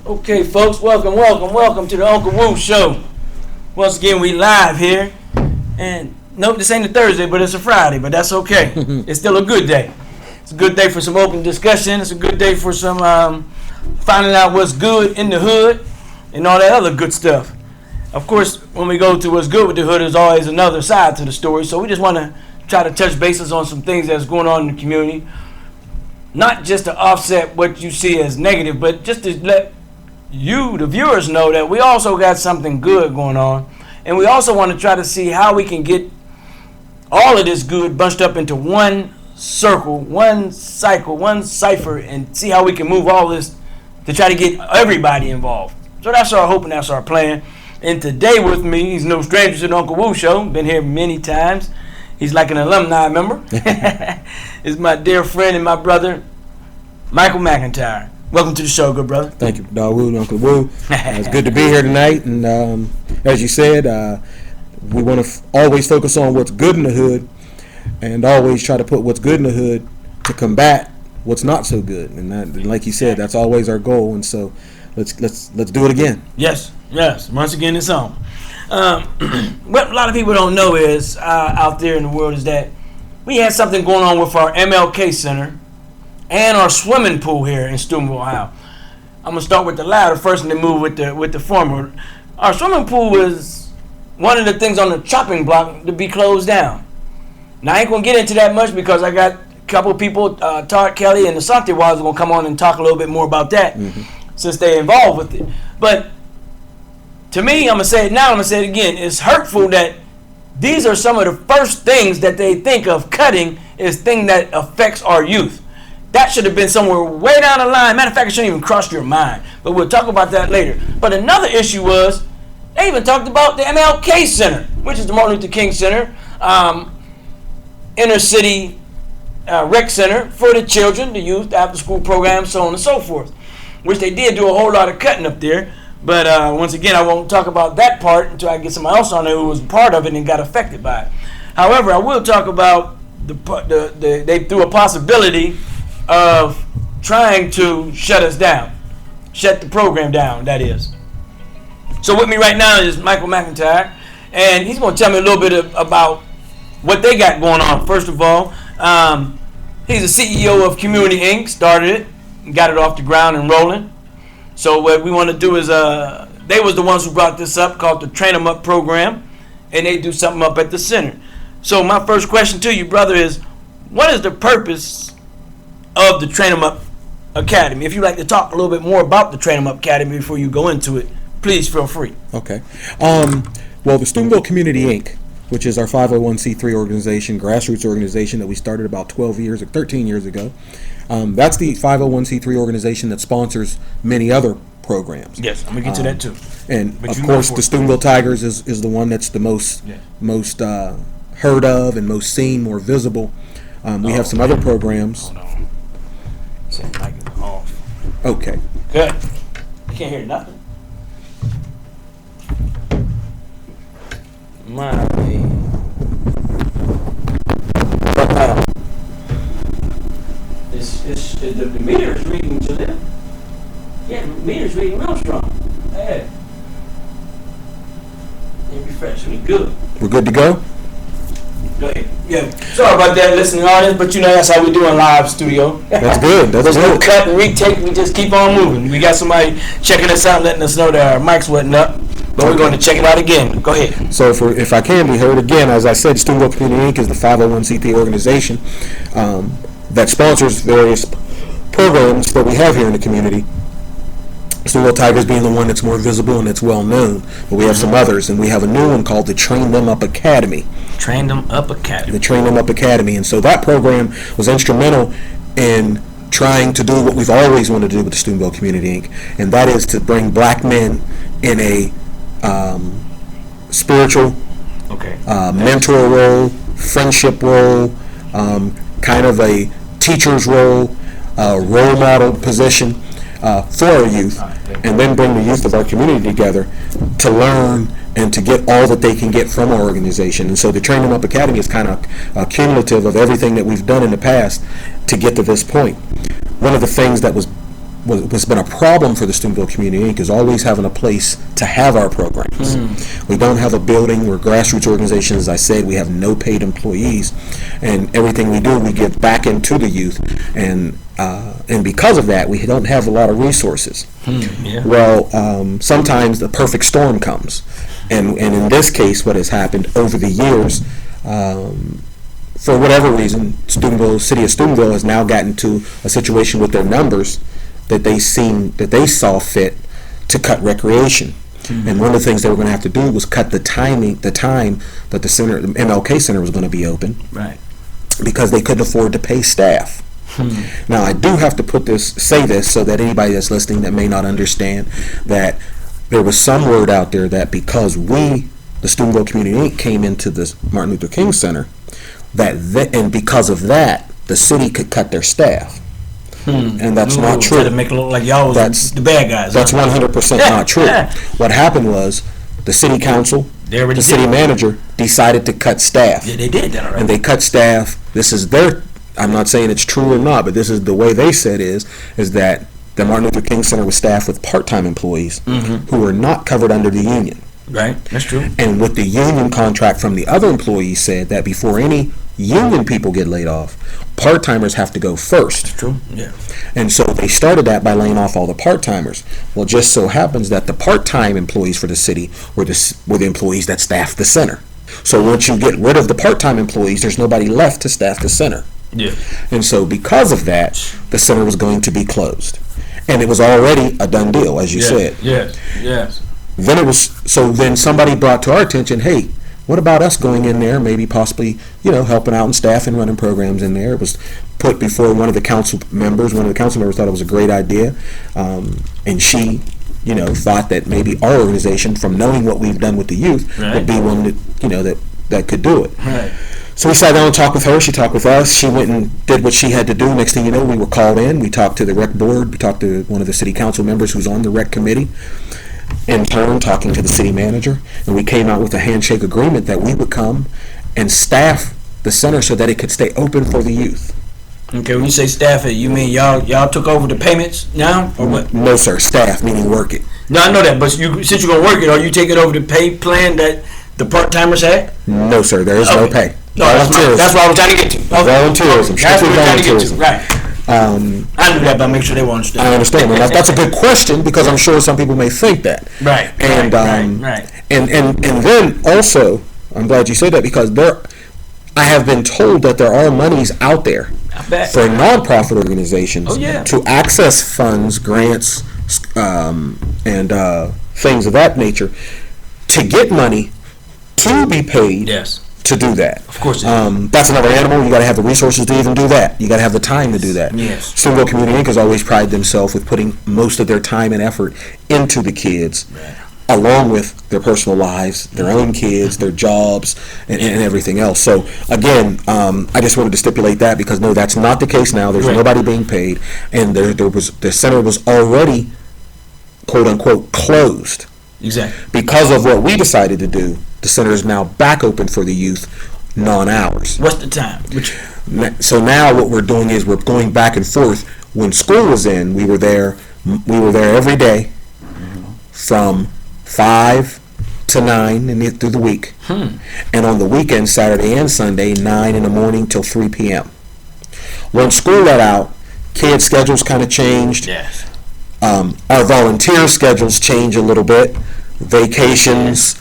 Okay, folks, welcome to the Unk Woo Show. Once again, we live here, and nope, this ain't a Thursday, but it's a Friday, but that's okay. It's still a good day. It's a good day for some open discussion. It's a good day for some finding out what's good in the hood and all that other good stuff. Of course, when we go to what's good with the hood, there's always another side to the story, so we just want to try to touch bases on some things that's going on in the community. Not just to offset what you see as negative, but just to let you, the viewers, know that we also got something good going on. And we also want to try to see how we can get all of this good bunched up into one circle, one cycle, one cipher, and see how we can move all this to try to get everybody involved. So that's our hope and that's our plan. And today with me, he's no stranger to the Unk Woo Show. Been here many times. He's like an alumni member. It's my dear friend and my brother, Michael McIntyre. Welcome to the show, good brother. Thank you, Dawood, Uncle Woo. It's good to be here tonight. And as you said, we want to always focus on what's good in the hood and always try to put what's good in the hood to combat what's not so good. And like you said, that's always our goal. And so let's do it again. Yes. Once again, it's on. What a lot of people don't know is out there in the world is that we had something going on with our MLK Center and our swimming pool here in Steubenville, Ohio. I'm gonna start with the latter first and then move with the former. Our swimming pool was one of the things on the chopping block to be closed down. Now I ain't gonna get into that much because I got a couple of people, Todd Kelly and the Asante Wives, are gonna come on and talk a little bit more about that since they're involved with it. But to me, I'm gonna say it now, I'm gonna say it again. It's hurtful that these are some of the first things that they think of cutting is thing that affects our youth. That should have been somewhere way down the line. Matter of fact, it shouldn't even cross your mind. But we'll talk about that later. But another issue was they even talked about the MLK Center, which is the Martin Luther King Center, inner city rec center for the children, the youth, after school programs, so on and so forth. Which they did do a whole lot of cutting up there. But once again, I won't talk about that part until I get somebody else on there who was part of it and got affected by it. However, I will talk about they threw a possibility of trying to shut us down, shut the program down, that is. So with me right now is Michael McIntyre, and he's going to tell me a little bit about what they got going on. First of all, he's the CEO of Community Inc., started it, and got it off the ground and rolling. So what we want to do is, they was the ones who brought this up, called the Train 'em Up program, and they do something up at the center. So my first question to you, brother, is what is the purpose of the Train 'em Up Academy? If you'd like to talk a little bit more about the Train 'em Up Academy before you go into it, please feel free. Okay. Well, the Steubenville Community Inc., which is our 501c3 organization, grassroots organization that we started about 13 years ago, that's the 501c3 organization that sponsors many other programs. Yes, I'm going to get to that too. And of course, the Steubenville Tigers is the one that's the most heard of and most seen, more visible. We have some other programs. Hold on. Set mic is off. Okay. Good. I can't hear nothing. My man. The meter's reading to them. Yeah, the meter's reading real strong. Hey. And refresh. We good. We're good to go? Go ahead. Yeah. Sorry about that, listening audience, but you know that's how we do in live studio. That's good. That's There's no good. cut and retake. We just keep on moving. We got somebody checking us out, letting us know that our mics wasn't up, but we're going to check it out again. Go ahead. So if I can be heard again, as I said, Steubenville Community Inc. is the 501c3 organization that sponsors various programs that we have here in the community. Steubenville Tigers being the one that's more visible and that's well known, but we have some others, and we have a new one called the Train Them Up Academy. Train Them Up Academy. The Train Them Up Academy, and so that program was instrumental in trying to do what we've always wanted to do with the Steubenville Community Inc., and that is to bring black men in a spiritual, mentor role, friendship role, kind of a teacher's role, role model position for our youth, and then bring the youth of our community together to learn and to get all that they can get from our organization. And so the Train 'em Up Academy is kind of cumulative of everything that we've done in the past to get to this point. One of the things that was what's been a problem for the Steubenville Community Inc. is always having a place to have our programs. We don't have a building. We're a grassroots organization. As I said, we have no paid employees, and everything we do, we give back into the youth, and because of that, we don't have a lot of resources. Well, sometimes the perfect storm comes, and in this case, what has happened over the years, for whatever reason, City of Steubenville has now gotten to a situation with their numbers that they saw fit to cut recreation. And one of the things they were going to have to do was cut the time that the MLK Center was going to be open, right? Because they couldn't afford to pay staff. Now, I do have to say this so that anybody that's listening that may not understand, that there was some word out there that because the Steubenville Community Inc. came into the Martin Luther King Center, and because of that, the city could cut their staff. And that's not true. To make it look like y'all was the bad guys. That's 100% not true. What happened was the city council, the city manager decided to cut staff. Yeah, they did that already. And they cut staff. This is I'm not saying it's true or not, but this is the way they said is that the Martin Luther King Center was staffed with part-time employees who were not covered under the union. Right, that's true. And with the union contract from the other employees said that before any union people get laid off, part-timers have to go first. That's true, yeah. And so they started that by laying off all the part-timers. Well, it just so happens that the part-time employees for the city were the employees that staffed the center. So once you get rid of the part-time employees, there's nobody left to staff the center. Yeah. And so because of that, the center was going to be closed. And it was already a done deal, as you said. Yes. Then somebody brought to our attention, hey, what about us going in there, maybe possibly, helping out and staff and running programs in there? It was put before one of the council members. One of the council members thought it was a great idea, and she, thought that maybe our organization, from knowing what we've done with the youth, would be one that could do it. Right. So we sat down and talked with her. She talked with us. She went and did what she had to do. Next thing you know, we were called in. We talked to the rec board. We talked to one of the city council members who's on the rec committee. In turn, talking to the city manager, and we came out with a handshake agreement that we would come and staff the center so that it could stay open for the youth. Okay, when you say staff it, you mean y'all took over the payments now, or what? No, sir. Staff meaning work it. No, I know that, but since you're gonna work it, are you taking over the pay plan that the part-timers had? No, sir. There is no pay. No, that's what I was trying to get to. Volunteerism. That's what I'm trying to get to. Volunteerism. Right. I knew that, but make sure they will understand. I understand. Well, that's a good question, because I'm sure some people may think that. Right. And right. And then also, I'm glad you said that, because I have been told that there are monies out there for nonprofit organizations to access funds, grants, and things of that nature, to get money to be paid. Yes. To do that. Of course. That's another animal. You got to have the resources to even do that. You got to have the time to do that. Yes. Steubenville Community Inc. has always prided themselves with putting most of their time and effort into the kids, along with their personal lives, their own kids, their jobs, and everything else. So again, I just wanted to stipulate that, because no, that's not the case now. There's nobody being paid, and the center was already, quote unquote, closed. Exactly. Because of what we decided to do, the center is now back open for the youth, non-hours. What's the time? So now what we're doing is we're going back and forth. When school was in, we were there every day from 5 to 9 through the week. And on the weekend, Saturday and Sunday, 9 in the morning till 3 p.m. Once school let out, kids' schedules kind of changed. Yes. Our volunteer schedules change a little bit. Vacations,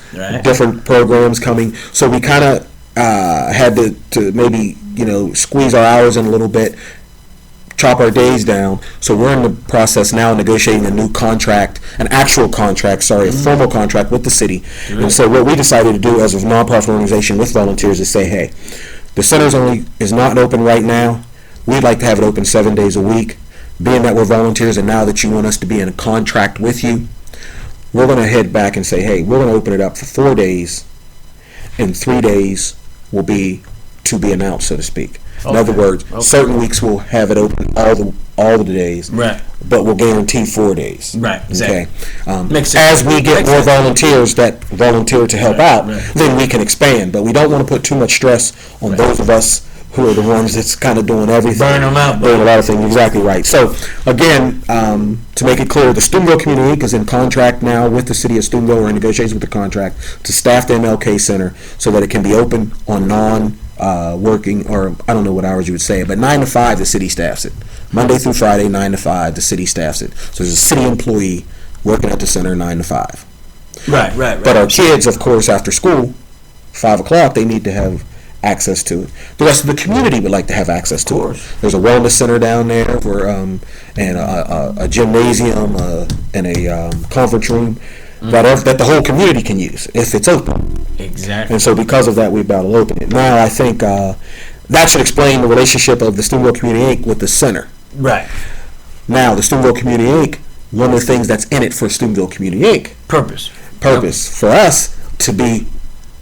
different programs coming. So we kind of had to maybe, squeeze our hours in a little bit, chop our days down. So we're in the process now of negotiating a new contract, a formal contract with the city. And so what we decided to do as a nonprofit organization with volunteers is say, hey, the center is not open right now. We'd like to have it open 7 days a week. Being that we're volunteers, and now that you want us to be in a contract with you, we're going to head back and say, hey, we're going to open it up for 4 days, and 3 days will be to be announced, so to speak. In other words, certain weeks we'll have it open all the days, but we'll guarantee 4 days. Right, exactly. Okay. As we get more volunteers that volunteer to help out, then we can expand. But we don't want to put too much stress on those of us who are the ones that's kind of doing everything. Burn them out. Doing a lot of things. Exactly right. So, again, to make it clear, the Steubenville Community Inc. is in contract now with the city of Steubenville, or in negotiations with the contract, to staff the MLK Center so that it can be open on non-working, or I don't know what hours you would say, but 9 to 5, the city staffs it. Monday through Friday, 9 to 5, the city staffs it. So there's a city employee working at the center 9 to 5. Right. But our kids, of course, after school, 5 o'clock, they need to have access to it. The rest of the community would like to have access to it. There's a wellness center down there, and a gymnasium, and a conference room that the whole community can use if it's open. Exactly. And so because of that, we're about to open it. Now, I think that should explain the relationship of the Steubenville Community Inc. with the center. Right. Now, the Steubenville Community Inc., one of the things that's in it for Steubenville Community Inc. Purpose for us to be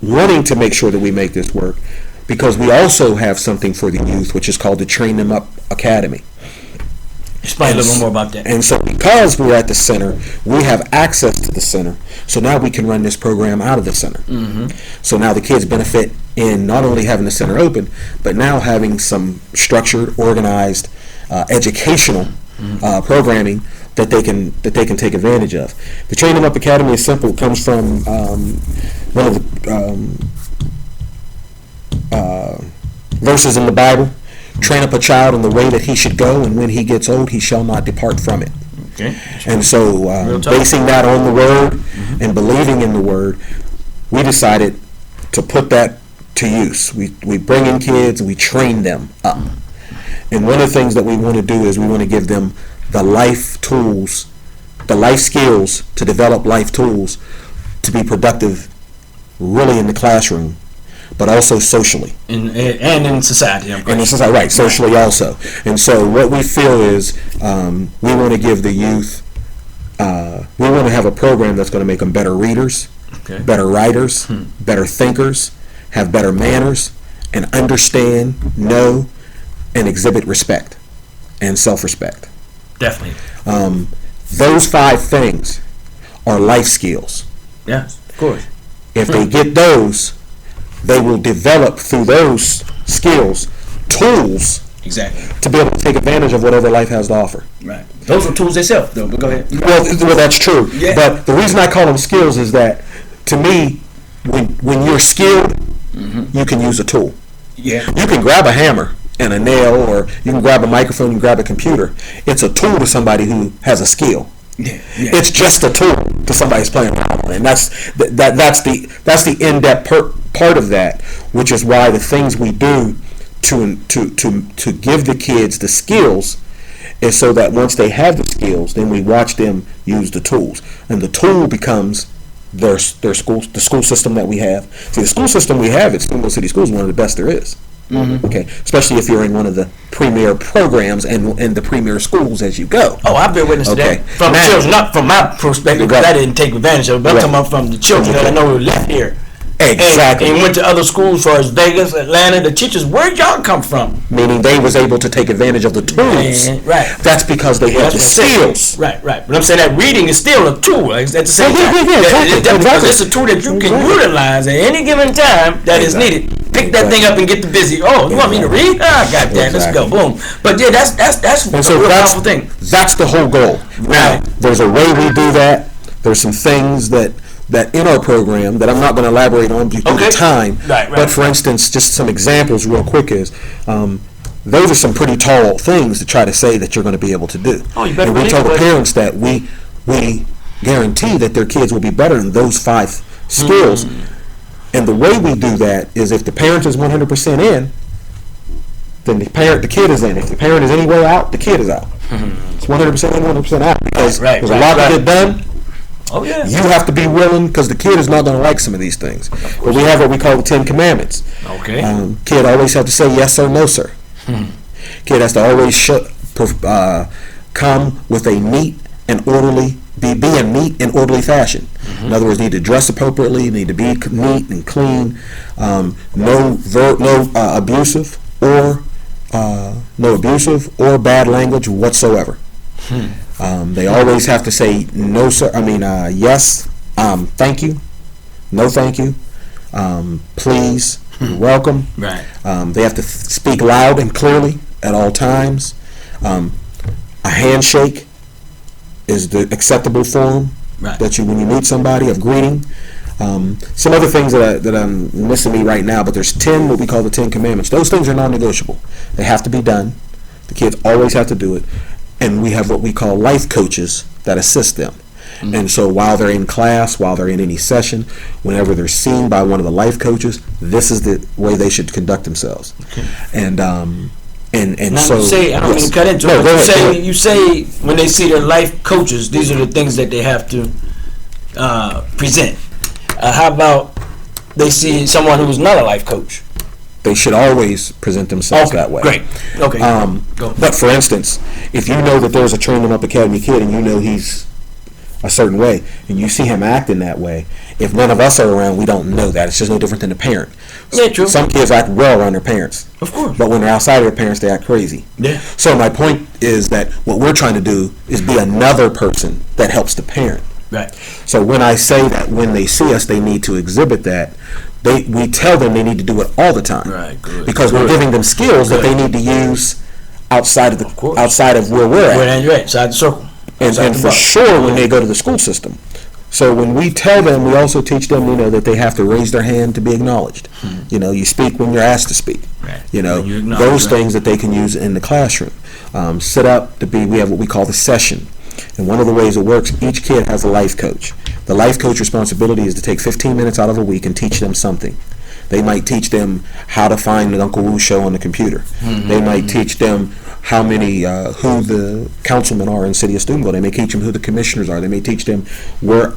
wanting to make sure that we make this work, because we also have something for the youth, which is called the Train Them Up Academy. Explain a little more about that. And so because we're at the center, we have access to the center. So now we can run this program out of the center. Mm-hmm. So now the kids benefit in not only having the center open, but now having some structured, organized, educational programming that they can take advantage of. The Train Them Up Academy is simple. It comes from one of the verses in the Bible. Train up a child in the way that he should go, and when he gets old, he shall not depart from it. Okay. And so, basing that on the Word and believing in the Word, we decided to put that to use. We bring in kids, we train them up. And one of the things that we want to do is we want to give them the life tools, the life skills to develop life tools to be productive really in the classroom, but also socially. And in society. And in society, right, socially also. And so what we feel is we want to give the youth, we want to have a program that's going to make them better readers, better writers, better thinkers, have better manners, and understand, know, and exhibit respect and self-respect. Definitely. Those 5 things are life skills. Yes, of course. If they get those, they will develop through those skills tools to be able to take advantage of whatever life has to offer. Right. Those are tools themselves, though. But go ahead. Well, that's true. Yeah. But the reason I call them skills is that, to me, when you're skilled, you can use a tool. Yeah. You can grab a hammer and a nail, or you can grab a microphone, you can grab a computer. It's a tool to somebody who has a skill. Yeah. It's just a tool to somebody who's playing around with it. And that's the in-depth part of that, which is why the things we do to give the kids the skills is so that once they have the skills, then we watch them use the tools, and the tool becomes their school, the school system that we have. See, the school system we have at Steubenville City Schools is one of the best there is. Okay, especially if you're in one of the premier programs and the premier schools as you go. Oh, I've been witness to that from the children, not from my perspective, because I didn't take advantage of it, but I'm talking about from the children that I know who left here. Exactly. And went to other schools, for as Vegas, Atlanta. The teachers, where'd y'all come from? Meaning they was able to take advantage of the tools. Right. That's because they had the skills. Right. But I'm saying that reading is still a tool at the same time. Exactly. Because it's a tool that you can utilize at any given time that is needed. Pick that thing up and get the busy. Oh, you want me to read? I got that. Let's go. Boom. But yeah, that's a real powerful thing. That's the whole goal. Now, there's a way we do that. There's some things that in our program that I'm not going to elaborate on due to time. Right. But for instance, just some examples real quick is those are some pretty tall things to try to say that you're going to be able to do. Oh, you better. And we tell the parents that we guarantee that their kids will be better in those 5 skills. And the way we do that is if the parent is 100% in, then the kid is in. If the parent is anywhere out, the kid is out. It's 100% in, 100% out, because there's a lot to get done. Oh yeah. You have to be willing, because the kid is not going to like some of these things. But we have what we call the 10 Commandments. Okay. Kid always have to say yes or no, sir. Kid has to always come with a neat and orderly, be in neat and orderly fashion. In other words, need to dress appropriately, need to be neat and clean. No abusive or bad language whatsoever. They always have to say no, sir. Yes, thank you, no, thank you. please, you're welcome. Right. They have to speak loud and clearly at all times. A handshake is the acceptable form that when you meet somebody, of greeting. Some other things that I'm missing me right now, but there's 10 what we call the 10 commandments. Those things are non-negotiable. They have to be done. The kids always have to do it. And we have what we call life coaches that assist them. Mm-hmm. And so while they're in class, while they're in any session, whenever they're seen by one of the life coaches, this is the way they should conduct themselves. Okay. And now so you say, I don't mean to cut into it, but you say when they see their life coaches, these are the things that they have to present. How about they see someone who's not a life coach? They should always present themselves that way. Great. Okay. But for instance, if you know that there's a Training Up Academy kid and you know he's a certain way and you see him acting that way, if none of us are around, we don't know that. It's just no different than the parent. Yeah, true. Some kids act well around their parents. Of course. But when they're outside of their parents, they act crazy. Yeah. So my point is that what we're trying to do is be another person that helps the parent. Right. So when I say that when they see us, they need to exhibit that, we tell them they need to do it all the time. Right. Good. Because we're giving them skills that they need to use outside of where we're at. Right. Outside the circle. And for sure when they go to the school system. So when we tell them, we also teach them, that they have to raise their hand to be acknowledged. Mm-hmm. You speak when you're asked to speak. Right. Those things that they can use in the classroom. Sit up we have what we call the session. And one of the ways it works, each kid has a life coach. The life coach responsibility is to take 15 minutes out of a week and teach them something. They might teach them how to find the Unk Woo Show on the computer. Mm-hmm. They might teach them who the councilmen are in the city of Steubenville. They may teach them who the commissioners are. They may teach them where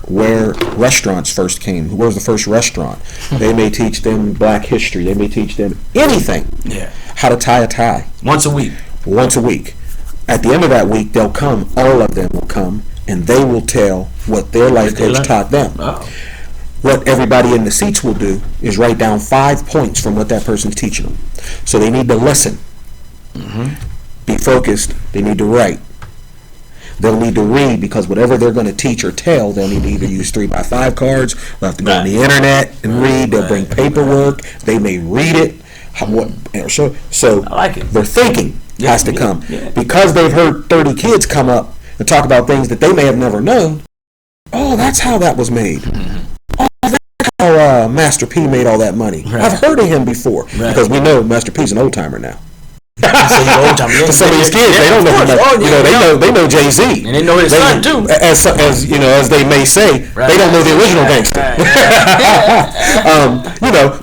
restaurants first came. Where was the first restaurant? They may teach them Black history. They may teach them anything. Yeah. How to tie a tie. Once a week. At the end of that week, they'll come. All of them will come, and they will tell what their life coach taught them. Oh. What everybody in the seats will do is write down 5 points from what that person's teaching them. So they need to listen. Mm-hmm. Be focused. They need to write. They'll need to read, because whatever they're going to teach or tell, they'll need to either use 3x5 cards, they'll have to go on the internet and read. They'll bring paperwork. They may read it. So I like it. Their thinking has to come. Yeah. Because they've heard 30 kids come up and talk about things that they may have never known. Oh, that's how that was made. Mm-hmm. Oh, that's how Master P made all that money. Right. I've heard of him before. Right. Because we know Master P's an old timer now. Some of these kids, they don't know. They know Jay-Z, and they know his son too. As they may say, they don't know the original gangster.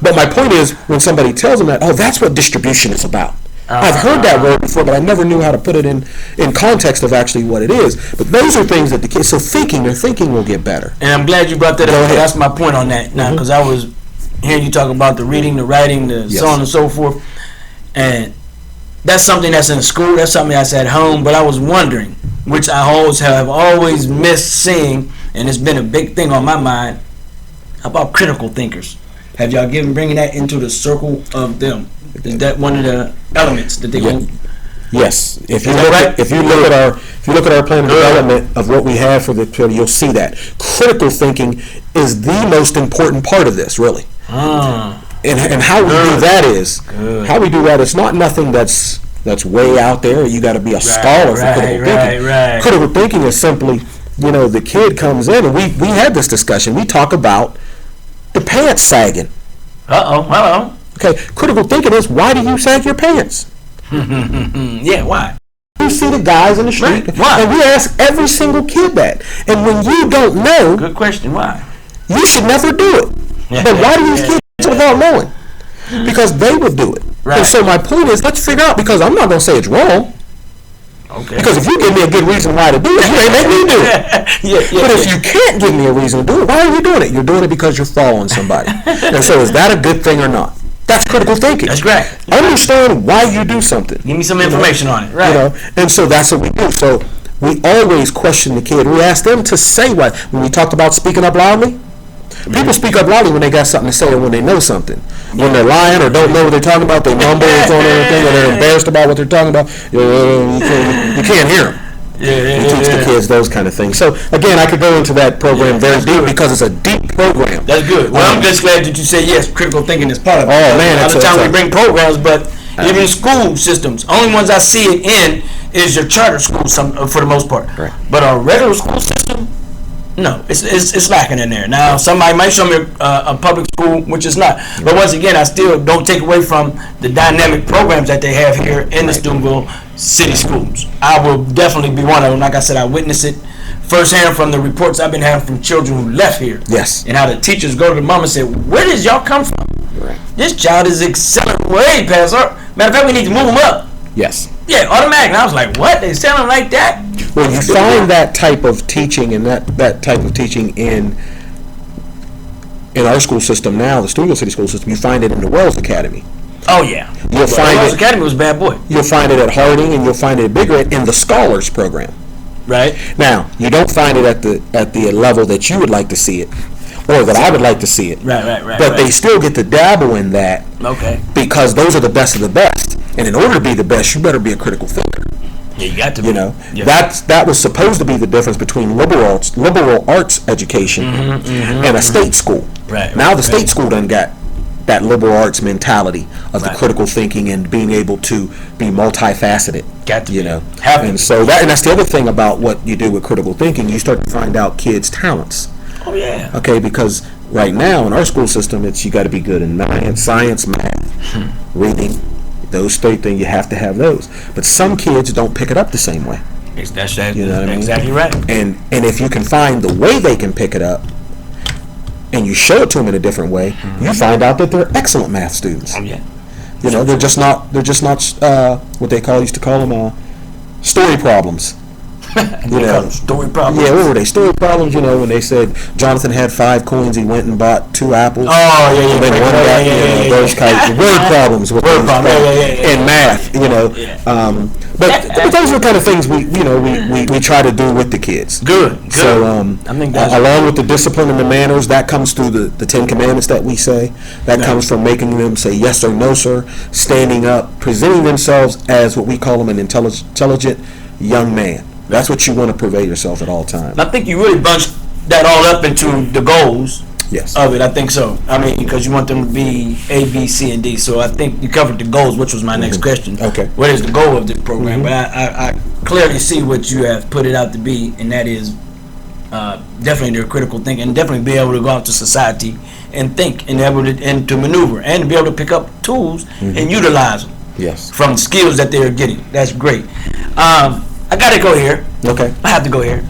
But my point is, when somebody tells them that, that's what distribution is about. I've heard that word before, but I never knew how to put it in context of actually what it is. But those are things that the kids. So their thinking will get better. And I'm glad you brought that up. That's my point on that now, because I was hearing you talk about the reading, the writing, so on and so forth, and that's something that's in school. That's something that's at home. But I was wondering, which I always missed seeing, and it's been a big thing on my mind. How about critical thinkers? Have y'all bringing that into the circle of them? Is that one of the elements that they want? Yes. If you look at our plan of development of what we have for the children, you'll see that critical thinking is the most important part of this, really. And how we do that is not nothing that's way out there. You got to be a scholar for critical thinking. Right. Critical thinking is simply, the kid comes in, and we had this discussion. We talk about the pants sagging. Hello. Okay, critical thinking is, why do you sag your pants? Yeah, why? You see the guys in the street, right. Why? And we ask every single kid that. And when you don't know, good question, why? You should never do it. But why do these kids do it without knowing? Because they would do it. Right. And so my point is, let's figure out, because I'm not going to say it's wrong. Okay. Because if you give me a good reason why to do it, you ain't make me do it. But if you can't give me a reason to do it, why are you doing it? You're doing it because you're following somebody. And so is that a good thing or not? That's critical thinking. That's great. Understand why you do something. Give me some information on it. Right. And so that's what we do. So we always question the kid. We ask them to say what. When we talked about speaking up loudly, people speak up loudly when they got something to say or when they know something. When they're lying or don't know what they're talking about, they mumble or everything, or they're embarrassed about what they're talking about. You can't hear them. You teach the kids those kind of things. So again, I could go into that program very deep because it's a deep program. That's good. Well, I'm just glad that you said yes. Critical thinking is part of it. Oh man, a lot of times we bring programs, but even school systems, only ones I see it in is your charter school, for the most part. Right. But our regular school system, no, it's lacking in there. Now, somebody might show me a public school, which is not. But once again, I still don't take away from the dynamic programs that they have here in the Steubenville city schools. I will definitely be one of them. Like I said, I witnessed it firsthand from the reports I've been having from children who left here. Yes. And how the teachers go to the mom and say, where did y'all come from? Right. This child is excelling way past our. Matter of fact, we need to move him up. Yes. Yeah, automatic. And I was like, what? They sound like that? Well, you find that type of teaching and that type of teaching in our school system now, the Steubenville City School System. You find it in the Wells Academy. Oh, yeah. You'll find Wells it. Academy was a bad boy. You'll find it at Harding, and you'll find it at Big Red in the Scholars Program. Right. Now, you don't find it at the level that you would like to see it, or that I would like to see it. Right. But they still get to dabble in that. Okay. Because those are the best of the best. And in order to be the best, you better be a critical thinker. Yeah, you got to be. You know, Yeah. that was supposed to be the difference between liberal arts education and a state school. Right. Now the state school done got that liberal arts mentality of the Right. critical thinking and being able to be multifaceted. Got to you be. know. Have to And be. so that's the other thing about what you do with critical thinking. You start to find out kids' talents. Oh, yeah. Okay, because right now in our school system, you got to be good in science, math, reading. Those three things, you have to have those. But some kids don't pick it up the same way. That's You know what I mean? exactly right. And if you can find the way they can pick it up, and you show it to them in a different way, you find out that they're excellent math students. Oh, yeah. You know, they're just not what they used to call them story problems. You know, story problems. yeah, what were they? Story problems. You know, when they said Jonathan had 5 coins, he went and bought 2 apples. Oh, yeah. And then one got those kinds of word problems with Word problem, yeah. in math. You know, Yeah. but those are the kind of things we try to do with the kids. Good. So I think that's along with the discipline and the manners, that comes through the 10 Commandments that we say. That comes from making them say yes or no, sir, standing up, presenting themselves as what we call them an intelligent young man. That's what you want to purvey yourself at all times. I think you really bunched that all up into the goals Yes. of it. I think so. I mean, because you want them to be A, B, C, and D. So I think you covered the goals, which was my next question. Okay. What is the goal of the program? But I clearly see what you have put it out to be, and that is definitely their critical thinking, and definitely be able to go out to society and think, and able to maneuver, and to be able to pick up tools and utilize them. Yes. From the skills that they're getting. That's great. I got to go here. Okay. I have to go here.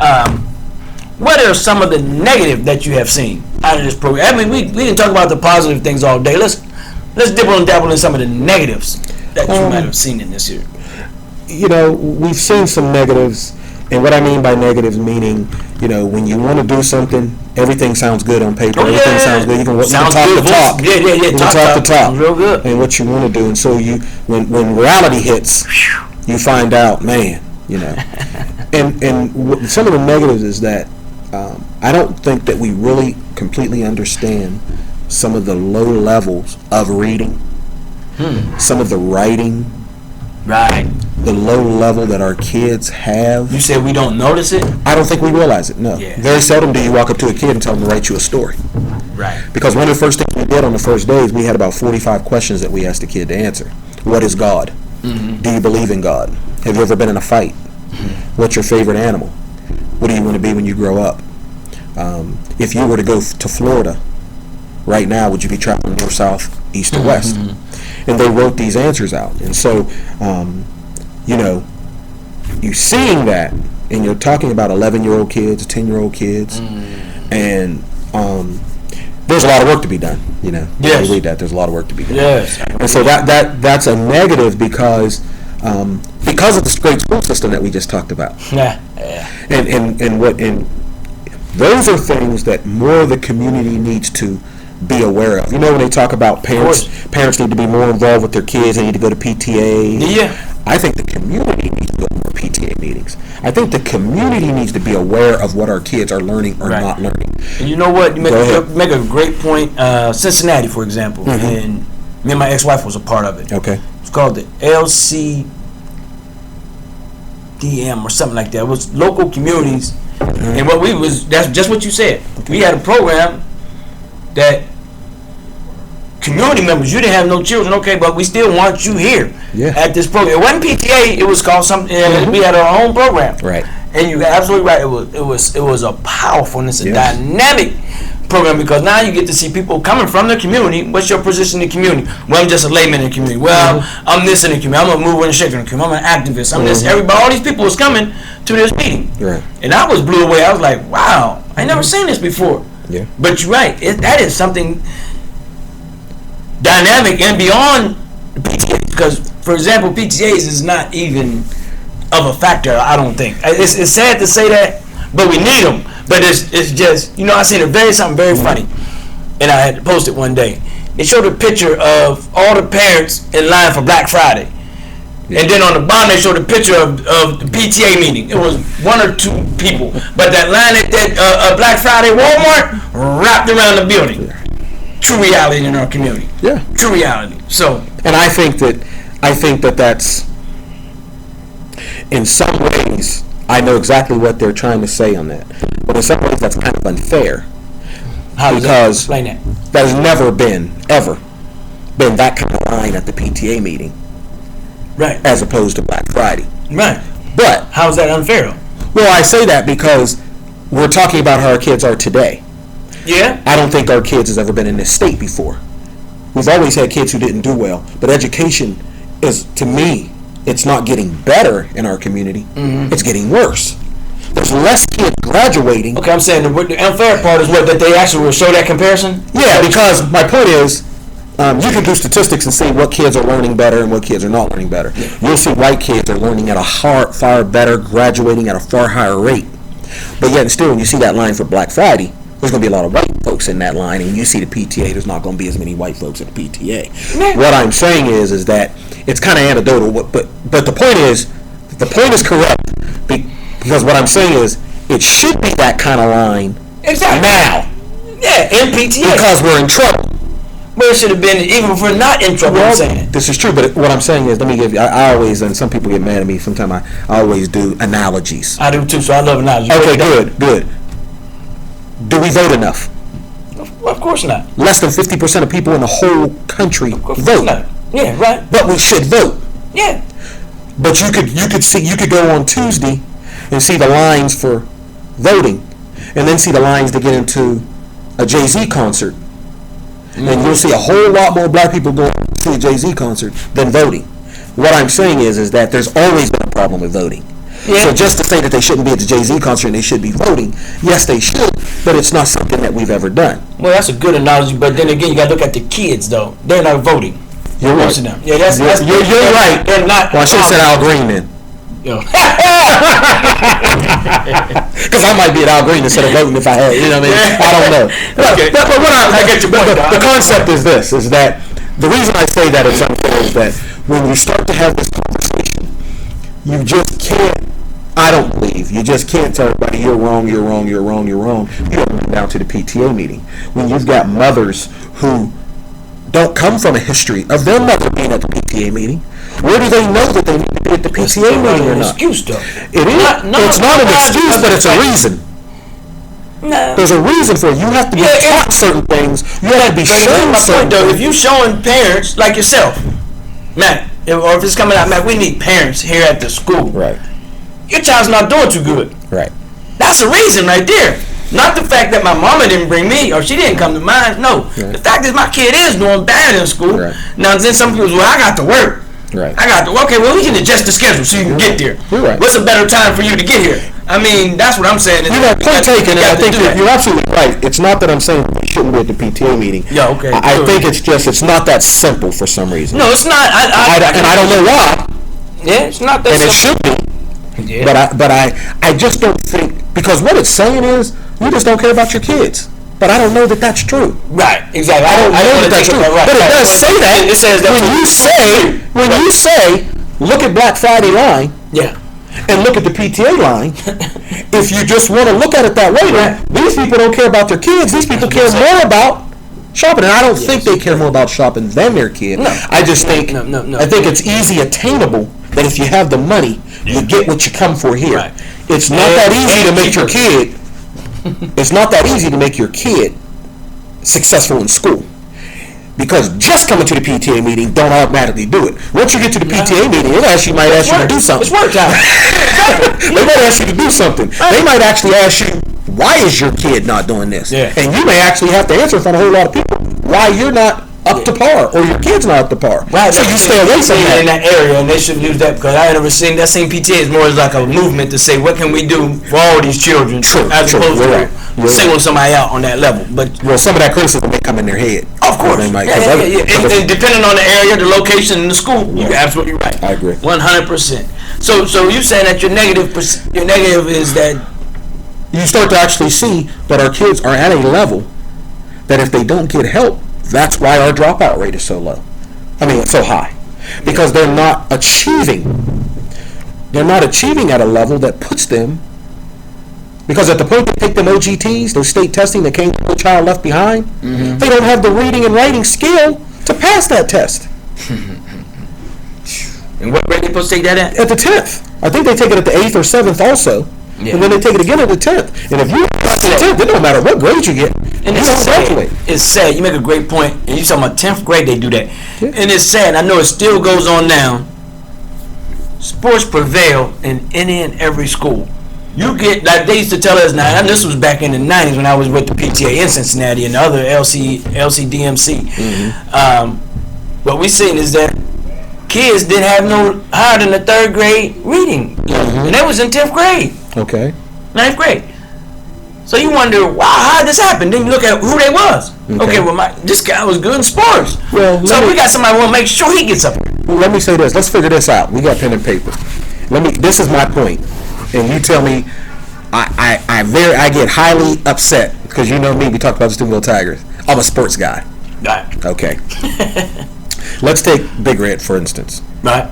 What are some of the negative that you have seen out of this program? I mean, we didn't talk about the positive things all day. Let's dibble and dabble in some of the negatives that you might have seen in this year. You know, we've seen some negatives, and what I mean by negatives meaning, you know, when you want to do something, everything sounds good on paper. Oh, Everything yeah. sounds good. You can Sounds talk good the talk. Yeah. You can talk the talk. Sounds real good. And what you want to do, and so when reality hits, you find out, man, you know. and some of the negatives is that I don't think that we really completely understand some of the low levels of reading, some of the writing, Right. the low level that our kids have. You said we don't notice it? I don't think we realize it, no. Yeah. Very seldom do you walk up to a kid and tell them to write you a story. Right. Because one of the first things we did on the first day is we had about 45 questions that we asked the kid to answer. What is God? Do you believe in God? Have you ever been in a fight? What's your favorite animal? What do you want to be when you grow up? If you were to go to Florida right now, would you be traveling north, south, east, or west? And they wrote these answers out. And so, you know, you seeing that, and you're talking about 11-year-old kids, 10-year-old kids, and there's a lot of work to be done, you know. Yes. When you read that, there's a lot of work to be done. Yes. And so that's a negative because of the great school system that we just talked about. Yeah. And those are things that more of the community needs to be aware of. You know, when they talk about parents need to be more involved with their kids, they need to go to PTA. Yeah. I think the community needs to go to more PTA meetings. I think the community needs to be aware of what our kids are learning or not learning. And you know what? You Go ahead. make a great point. Cincinnati, for example, and me and my ex-wife was a part of it. Okay. It's called the LCD. DM or something like that. It was local communities, and that's just what you said. We had a program that community members, you didn't have no children, okay, but we still want you here at this program. It wasn't PTA, it was called something. We had our own program, right? And you're absolutely right. It was a powerful and it's a dynamic program, because now you get to see people coming from the community. What's your position in the community? Well, I'm just a layman in the community. Well, I'm this in the community. I'm a mover and shaker in the community. I'm an activist. I'm this. Everybody, all these people was coming to this meeting, right? And I was blew away. I was like, wow, I never seen this before. Yeah. But you're right. That is something dynamic and beyond PTA, because, for example, PTAs is not even of a factor. I don't think it's sad to say that, but we need them. But it's just, I seen something very funny, and I had to post it one day. It showed a picture of all the parents in line for Black Friday, and then on the bottom they showed a picture of the PTA meeting. It was one or two people, but that line at that Black Friday Walmart wrapped around the building. True reality in our community. Yeah. True reality. So, and I think that that's, in some ways, I know exactly what they're trying to say on that. But in some ways, that's kind of unfair. Because explain that? There's never ever been that kind of line at the PTA meeting. Right. As opposed to Black Friday. Right. But how is that unfair? Well, I say that because we're talking about how our kids are today. Yeah. I don't think our kids has ever been in this state before. We've always had kids who didn't do well, but education is, to me, it's not getting better in our community. It's getting worse. There's less kids graduating. Okay, I'm saying the unfair part is that they actually will show that comparison? Yeah, because my point is, you can do statistics and see what kids are learning better and what kids are not learning better. You'll see white kids are learning at a far better, graduating at a far higher rate. But yet and still, when you see that line for Black Friday, there's going to be a lot of white folks in that line, and when you see the PTA, there's not going to be as many white folks at the PTA. What I'm saying is that it's kind of anecdotal, but the point is correct, because what I'm saying is it should be that kind of line now. Yeah, in PTA. Because we're in trouble. But it should have been even if we're not in trouble. Well, this is true, but what I'm saying is, let me give you, I always, and some people get mad at me, sometimes I always do analogies. I do too, so I love analogies. Okay, good. Do we vote enough? Of course not. Less than 50% of people in the whole country vote. Not. Yeah, right. But we should vote. Yeah. But you could go on Tuesday and see the lines for voting, and then see the lines to get into a Jay-Z concert. And you'll see a whole lot more black people going to see a Jay-Z concert than voting. What I'm saying is that there's always been a problem with voting. Yeah. So just to say that they shouldn't be at the Jay-Z concert and they should be voting, yes, they should, but it's not something that we've ever done. Well, that's a good analogy, but then again, you got to look at the kids, though. They're not voting. You're right. Most of them. Yeah, you're right. They're not. Well, I should have said Al Green then. Because I might be at Al Green instead of voting if I had, I mean? I don't know. Okay. But what I get your point. The concept is this, is that the reason I say that it's unfair is that when you start to have this conversation, you just can't, I don't believe, you just can't tell everybody you're wrong. You don't come down to the PTA meeting. When you've got mothers who don't come from a history of their mother being at the PTA meeting, where do they know that they need to be at the PTA meeting or not? Excuse, though. It is. It's not an excuse, but it's a reason. No. There's a reason for it. You have to be taught certain things. You have to be shown certain things. If you're showing parents like yourself, Matt, or if it's coming out, Matt, we need parents here at the school. Right. Your child's not doing too good. Right. That's a reason right there. Not the fact that my mama didn't bring me or she didn't come to mine. No. Right. The fact is my kid is doing bad in school. Right. Now then some people say, well, I got to work. Right. Okay, well, we can adjust the schedule so you can get there. You're right. What's a better time for you to get here? I mean, that's what I'm saying. You know, point taken, and I think you're absolutely right. It's not that I'm saying we shouldn't be at the PTA meeting. Yeah, okay. I think it's just, it's not that simple for some reason. No, it's not. And I don't know why. Yeah, it's not that and simple. And it should be. Yeah. But I just don't think, because what it's saying is, you just don't care about your kids. But I don't know that that's true. Right, exactly. I don't know that that's true. Right, but it does say that. It says that when you say, look at Black Friday line, and look at the PTA line, if you just want to look at it that way, these people don't care about their kids. These people care more about shopping, and I don't think they care more about shopping than their kid. No. I just think I think it's easy attainable that if you have the money, You get what you come for here. Right. It's not that easy to make your kid. It's not that easy to make your kid successful in school. Because just coming to the PTA meeting don't automatically do it. Once you get to the PTA meeting, they might ask you to do something. It's work time. They might ask you to do something. They might actually ask you, why is your kid not doing this? Yeah. And you may actually have to answer in front of a whole lot of people why you're not up to par, or your kid's not up to par. Right, so you stay away from that. In that area, and they should use that, because I never seen that same PTA is more as like a movement to say what can we do for all these children, as opposed to singling somebody out on that level. But some of that criticism may come in their head. Of course, And depending on the area, the location, and the school, you're absolutely right. I agree, 100%. So you saying that your negative is that you start to actually see that our kids are at a level that if they don't get help, that's why our dropout rate is so low. So high. Because they're not achieving. They're not achieving at a level that puts them. Because at the point they take them OGTs, those state testing that came to the child left behind, they don't have the reading and writing skill to pass that test. And what grade are they supposed to take that at? At the 10th. I think they take it at the 8th or 7th also. Yeah. And then they take it again at the 10th. And if you pass the 10th, it don't matter what grade you get. And you don't graduate. It's sad. You make a great point. And you're talking about 10th grade, they do that. Yeah. And it's sad. I know it still goes on now. Sports prevail in any and every school. You get, like they used to tell us now, and this was back in the 90s when I was with the PTA in Cincinnati and the other LCDMC. What we seen is that kids didn't have no higher than the 3rd grade reading. And that was in 10th grade. Okay. 9th grade. So you wonder, wow, how did this happen? Then you look at who they was. Okay, well, this guy was good in sports. Well, so we got somebody who want to make sure he gets up here. Well, let me say this. Let's figure this out. We got pen and paper. This is my point. And you tell me, I get highly upset because you know me. We talked about the Steubenville Tigers. I'm a sports guy. Right. Okay. Let's take Big Red for instance. Right.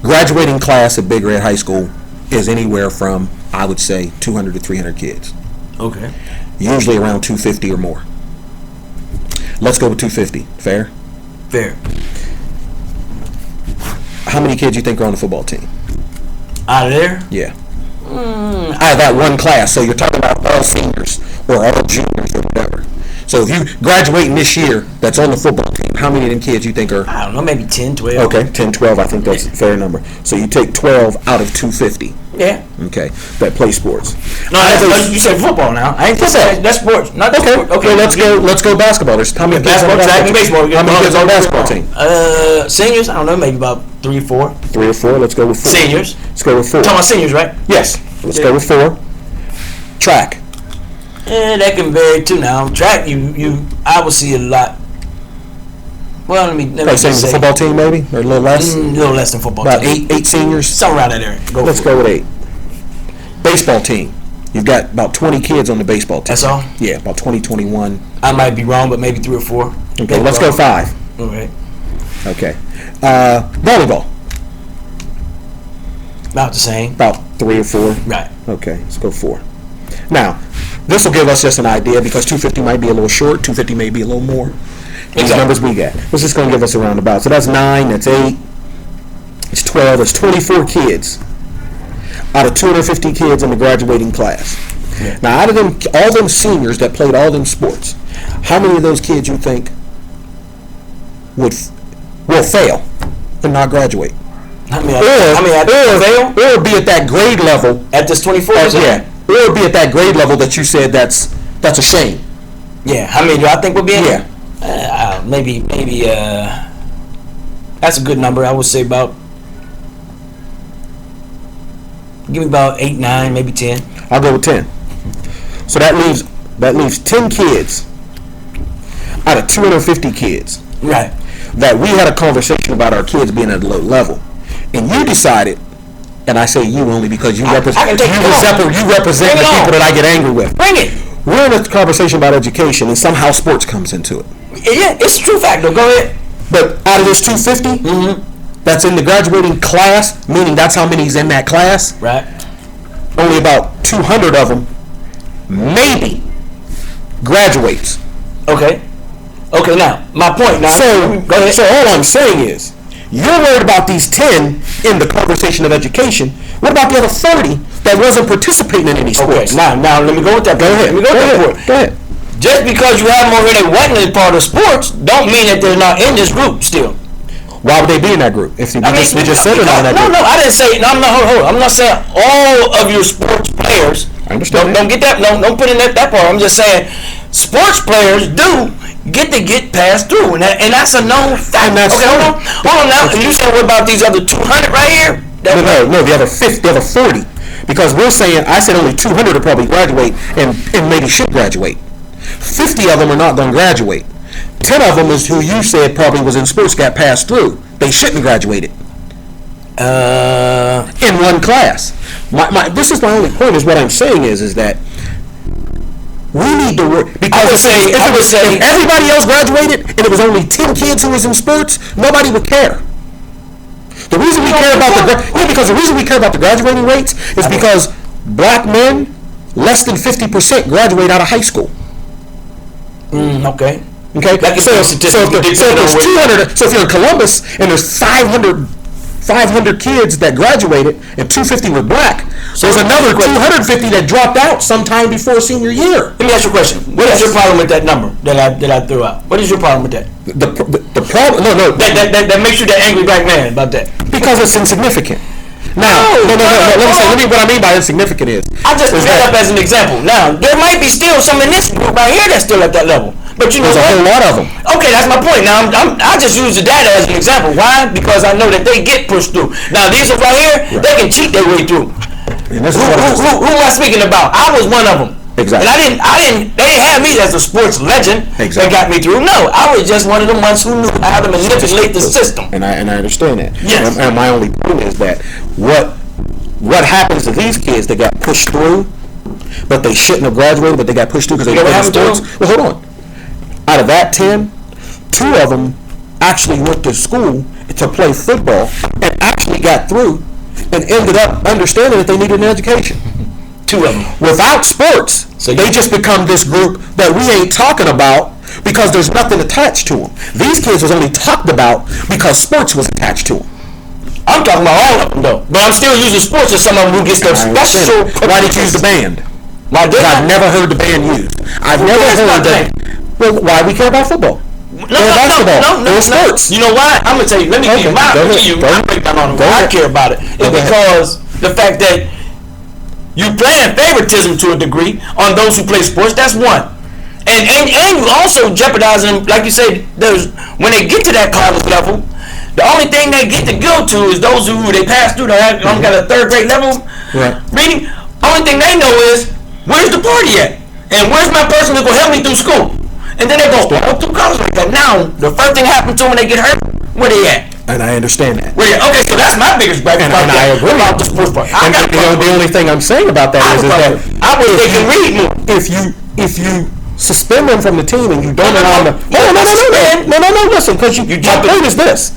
Graduating class at Big Red High School is anywhere from, I would say, 200 to 300 kids. Okay. Usually around 250 or more. Let's go with 250. Fair? Fair. How many kids you think are on the football team? Out of there? Yeah. Out of that one class. So you're talking about all seniors or all juniors or whatever. So if you graduating this year that's on the football team, how many of them kids you think are? I don't know, maybe 10, 12. Okay, 10, 12, I think that's a fair number. So you take 12 out of 250. Yeah. Okay, that play sports. No, you said football now. I ain't football. That's sports. Not okay. Sport. Okay, well, let's go basketball. There's how many kids on the basketball team? How many kids on the basketball team? Seniors, I don't know, maybe about 3 or 4. 3 or 4, let's go with 4. Seniors. Let's go with 4. Talking about seniors, right? Yes. Let's go with 4. Track. That can vary too now. Track, I will see a lot. Well, let me say the football team maybe, or a little less. A little less than football. About team. 8 seniors. Somewhere around that area. Let's go with 8. Baseball team. You've got about 20 kids on the baseball team. That's all. Yeah, about 20, 21. I might be wrong, but maybe 3 or 4. Okay, let's go 5. Okay. Okay. Volleyball. About the same. About 3 or 4. Right. Okay, let's go 4. Now, this will give us just an idea because 250 might be a little short, 250 may be a little more. These numbers we got. It's just going to give us a roundabout. So that's 9, that's 8, it's 12, it's 24 kids out of 250 kids in the graduating class. Yeah. Now, out of them, all them seniors that played all them sports, how many of those kids you think will fail and not graduate? Or be at that grade level at this 24? Yeah. Or be at that grade level that you said that's a shame. Yeah. How many do I think will be in? Yeah. Maybe. That's a good number. I would say about. Give me about 8, 9, maybe 10. I'll go with 10. So that leaves 10 kids out of 250 kids. Right. That we had a conversation about our kids being at a low level, and you decided. And I say you only because you represent the people that I get angry with. Bring it. We're in a conversation about education, and somehow sports comes into it. Yeah, it's a true factor. Go ahead. But out of this 250, that's in the graduating class, meaning that's how many's in that class. Right. Only about 200 of them, maybe, graduates. Okay. Okay. Now, my point. Now, go ahead. So all I'm saying is, you're worried about these 10 in the conversation of education, what about the other 40 that wasn't participating in any sports? Okay, now let me go with that. Go ahead. Go ahead. Just because you have them already wasn't in part of sports, don't mean that they're not in this group still. Why would they be in that group? If we just said they're not in that group. No, I didn't say. No, hold on. I'm not saying all of your sports players. I understand. Don't get that. Don't put in that part. I'm just saying, sports players do get passed through, and that's a known fact. Okay, hold on now. And you said what about these other 200 right here? No, the other 50, the other 40, because we're saying I said only 200 will probably graduate and maybe should graduate. 50 of them are not going to graduate. 10 of them is who you said probably was in sports got passed through. They shouldn't have graduated. In one class. This is my only point. Is what I'm saying is that we need to work, because if everybody else graduated and it was only 10 kids who was in sports, nobody would care. The reason we care about the graduating rates is because black men, less than 50% graduate out of high school. Okay. So if you're in Columbus and there's 500 kids that graduated and 250 were black, so there's another 250 that dropped out sometime before senior year. Let me ask you a question. What is your problem with that number that I threw out? What is your problem with that? The problem? No. That makes you the angry black man about that. Because it's insignificant. Now, let me what I mean by insignificant is. I just bring it up as an example. Now, there might be still some in this group right here that's still at that level. But you know there's a whole lot of them. Okay, that's my point. Now, I just use the data as an example. Why? Because I know that they get pushed through. Now, these are right here, They can cheat their way through. Who am I speaking about? I was one of them. Exactly. And they didn't have me as a sports legend that got me through. No, I was just one of the ones who knew how to manipulate the system. And I understand that. Yes. And my only point is that what happens to these kids that got pushed through, but they shouldn't have graduated, but they got pushed through because they played sports. Well, hold on. Out of that 10, 2 of them actually went to school to play football and actually got through and ended up understanding that they needed an education. 2 of them. Without sports, they just become this group that we ain't talking about because there's nothing attached to them. These kids was only talked about because sports was attached to them. I'm talking about all of them though, but I'm still using sports as someone who gets their special. Why did you use the band? I've never heard the band used. I've never heard that. Well, why we care about football? No, sports. You know why? I'm gonna tell you. Let me give you my breakdown on why I care about it. It's because the fact that you playing favoritism to a degree on those who play sports. That's one, and you also jeopardizing, like you said, when they get to that college level, the only thing they get to go to is those who they pass through. They only got a 3rd grade level reading. Only thing they know is where's the party at, and where's my person who's gonna help me through school. And then they go through college like that. Now, the first thing happens to them when they get hurt, where they at? And I understand that. Okay, so that's my biggest gripe about I agree about the sports part. The only thing I'm saying about that is that I wish they can read more. If you suspend them from the team and you don't allow them no, listen, because my point is this.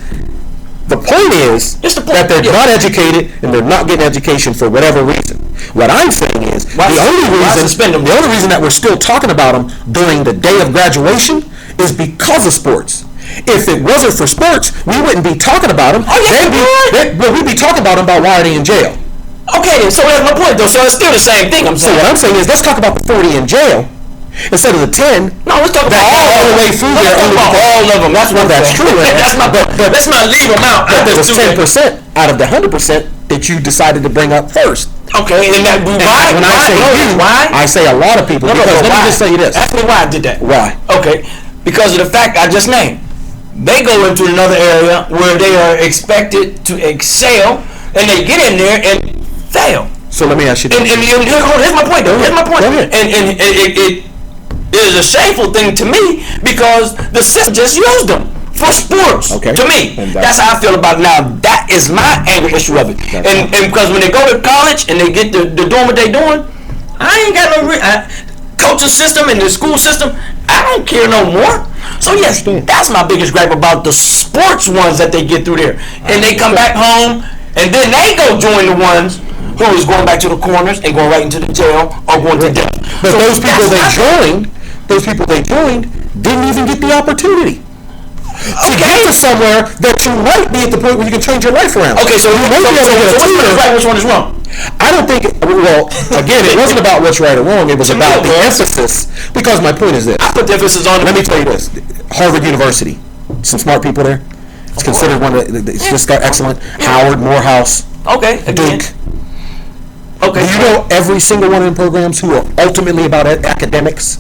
The point is that they're not educated and they're not getting education for whatever reason. What I'm saying is the only reason that we're still talking about them during the day of graduation is because of sports. If it wasn't for sports, we wouldn't be talking about them. We'd be talking about them why are they in jail. Okay, so that's my point though. So it's still the same thing. So what I'm saying is let's talk about the 40 in jail instead of the 10. No, let's talk about all the way through there. All of them. That's true. That's my. But let's not leave them out. But there was 10% out of the 100% that you decided to bring up first. Okay, and that why? I say a lot of people. Because let me just say this. Ask me why I did that. Why? Okay, because of the fact I just named. They go into another area where they are expected to excel, and they get in there and fail. So let me ask you this. And here's my point, though. Here's my point. And it is a shameful thing to me because the system just used them for sports. Okay. To me, that's how I feel about it. Now, that is my anger issue of it. And because when they go to college and they get to doing what they doing, I ain't got no coaching system and the school system. I don't care no more. So yes, that's my biggest gripe about the sports ones that they get through there, and they come back home and then they go join the ones who is going back to the corners and going right into the jail or going to death. But so those people they joined didn't even get the opportunity to get to somewhere that you might be at the point where you can change your life around. Okay, so you may be able to get a which one is tutor. right, which one is wrong? I don't think, well, again, it wasn't about what's right or wrong. It was about the emphasis. Because my point is this. I put the emphasis on. Let me tell you this. Harvard University. Some smart people there. It's considered one of the, it's just got excellent. Howard, Morehouse. Okay, again. Duke. Okay. Do you know every single one of them programs who are ultimately about academics?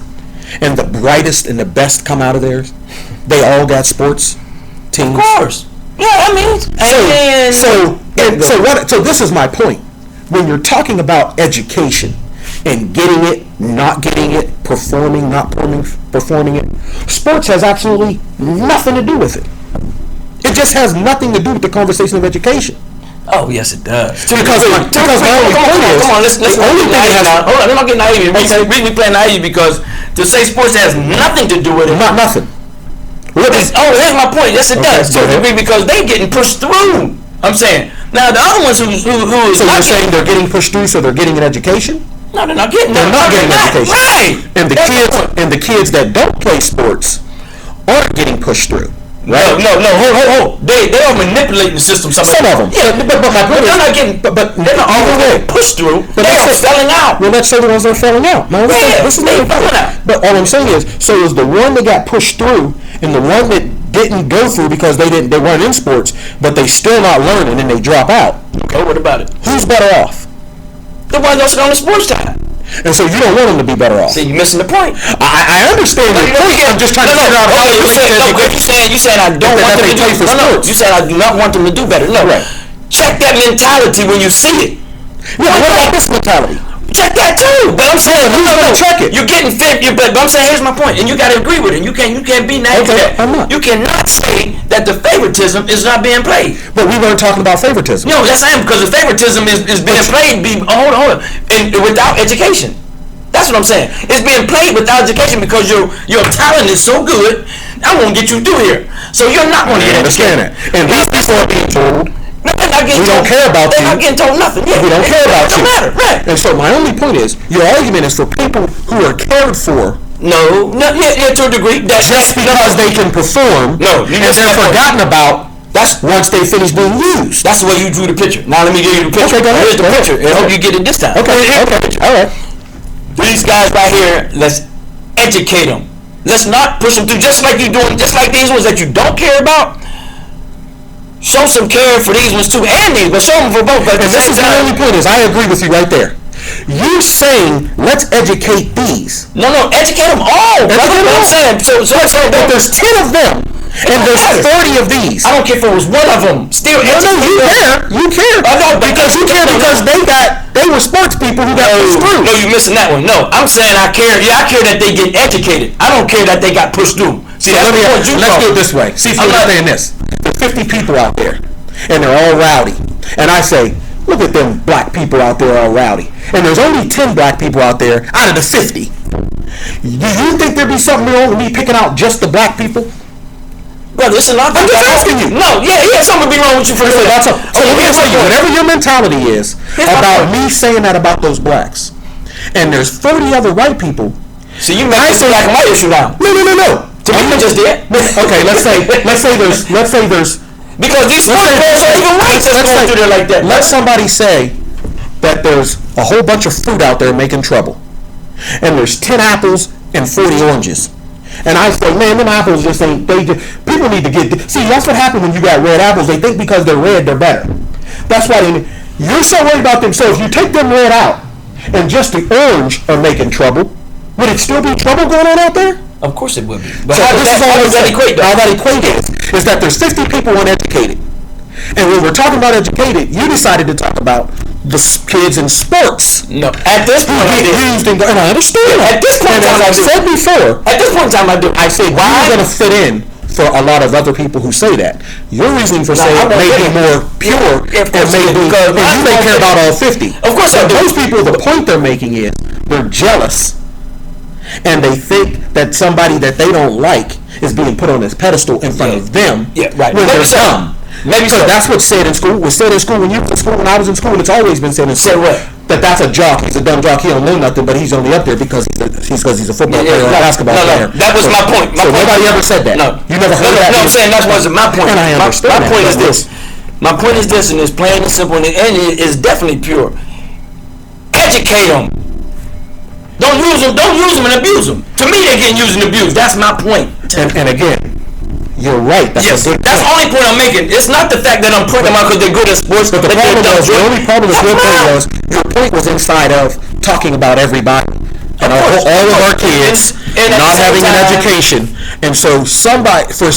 And the brightest and the best come out of theirs? They all got sports teams. Of course. Yeah, I mean. So this is my point. When you're talking about education and getting it, not getting it, performing, not performing it, sports has absolutely nothing to do with it. It just has nothing to do with the conversation of education. Oh, yes, it does. Because my only point is, come on, let's get naive now. Hold on, let's not get naive. We play naive because to say sports has nothing to do with it. Not nothing. Here's my point. Yes, it does. To a degree, because they getting pushed through. I'm saying. Now, the other ones who So you're saying they're getting pushed through, so they're getting an education? No, they're not getting. They're not getting an education. Right. And the kids that don't play sports aren't getting pushed through. Right? No, hold. They are manipulating the system. Some of them. Yeah, but my point is, they're not getting. But they're not all the way pushed through. But they're selling out. Well, let's say the ones that are selling out. This is my point. But all I'm saying is, so is the one that got pushed through, and the one that didn't go through because they weren't in sports, but they still not learning and they drop out. Okay, what about it? Who's better off? The one that's on the sports side. And so you don't want them to be better off. See, you're missing the point. I understand your point. I'm just trying to figure out how you said I don't want them to do better. No, you said I do not want them to do better. No, right. Check that mentality when you see it. Yeah, what about this mentality? Check that too. But I'm saying, check it. You're getting fit. But I'm saying, here's my point, and you got to agree with it. You can't be naive. Okay, I'm not. You cannot say that the favoritism is not being played. But we weren't talking about favoritism. No, that's saying because the favoritism is being played. Hold on, and without education. That's what I'm saying. It's being played without education because your talent is so good. I'm gonna get you through here. So you're not gonna get educated. Understand that. And these people are being told. We don't care about you. They're not getting told nothing. Yeah, we don't care about you. It don't matter, right? And so my only point is, your argument is for people who are cared for. No, yeah, to a degree. Just because they can perform. No, and they're forgotten about. That's once they finish being used. That's the way you drew the picture. Now let me give you the picture. Okay, go ahead. Here's the picture. I hope you get it this time. Okay, all right. These guys right here, let's educate them. Let's not push them through just like you're doing, just like these ones that you don't care about. Show some care for these ones too, and these, but show them for both. But and this is my only point is, I agree with you right there. You saying let's educate these? No, educate them all. Educate them all. I'm saying, so but there's 10 of them, and there's 30 of these. I don't care if it was one of them. Still, no, you care. Because they were sports people who got pushed through. No, you're missing that one. No, I'm saying I care. Yeah, I care that they get educated. I don't care that they got pushed through. See, so let's do it this way. See if you understand this. There's 50 people out there, and they're all rowdy. And I say, look at them black people out there all rowdy. And there's only 10 black people out there out of the 50. Do you think there'd be something wrong with me picking out just the black people? Brother, listen, I'm just asking you. No, yeah, something would be wrong with you for that. So whatever your mentality is about me saying that about those blacks, and there's 30 other white people. So you make this black and white issue now. No. To me, you just did. Okay, let's say there's because these sports players are even white that's going through there like that. Let somebody say that there's a whole bunch of fruit out there making trouble, and there's 10 apples and 40 oranges. And I say, man, them apples just ain't. People need to get. See, that's what happened when you got red apples. They think because they're red, they're better. That's why you're so worried about them. So if you take them red out, and just the orange are making trouble, would it still be trouble going on out there? Of course it would be. But so how does that equate? How that equates is that there's 50 people uneducated. And when we're talking about educated, you decided to talk about the kids in sports. No, at this point, and I understand. At this point, as I said before, at this point in time, I do. I say why you're going to fit in for a lot of other people who say that. Your reasoning for saying it may be more pure, and you may care about all 50. Of course, I do. Those people, the point they're making is they're jealous. And they think that somebody that they don't like is being put on this pedestal in front of them. Yeah, right. When they're dumb. Maybe because that's what's said in school. Was said in school when you were in school. When I was in school, it's always been said in school. Said what? That's a jock. He's a dumb jock. He don't know nothing, but he's only up there because he's a football player or a basketball player. That was my point. Nobody ever said that. No, you never heard that. No, I'm saying that wasn't my point. And I understand. My point is this. My point is this, and it's plain and simple, and it is definitely pure. Educate them. Don't use them and abuse them. To me, they're getting used and abused. That's my point. And again, you're right. That's the only point I'm making. It's not the fact that I'm putting them out because they're good at sports. But the only problem with your point was, your point was inside of talking about everybody. And all of our kids not having an education. And so somebody, for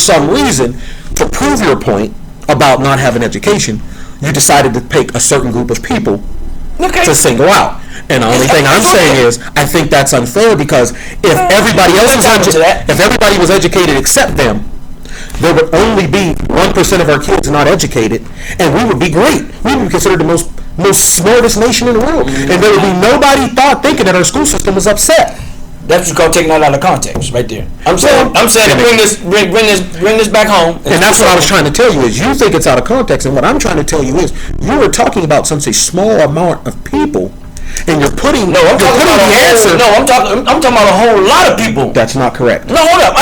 some reason, to prove your point about not having education, you decided to pick a certain group of people to single out. And the only thing I'm saying is, I think that's unfair because if everybody was educated except them, there would only be 1% of our kids not educated, and we would be great. We would be considered the most smartest nation in the world, and there would be nobody thinking that our school system was upset. That's what you call taking that out of context, right there. I'm saying to bring this back home. And that's what I was trying to tell you is you think it's out of context, and what I'm trying to tell you is you were talking about such a small amount of people, and you're putting the answer. I'm talking about a whole lot of people. That's not correct. No, hold up.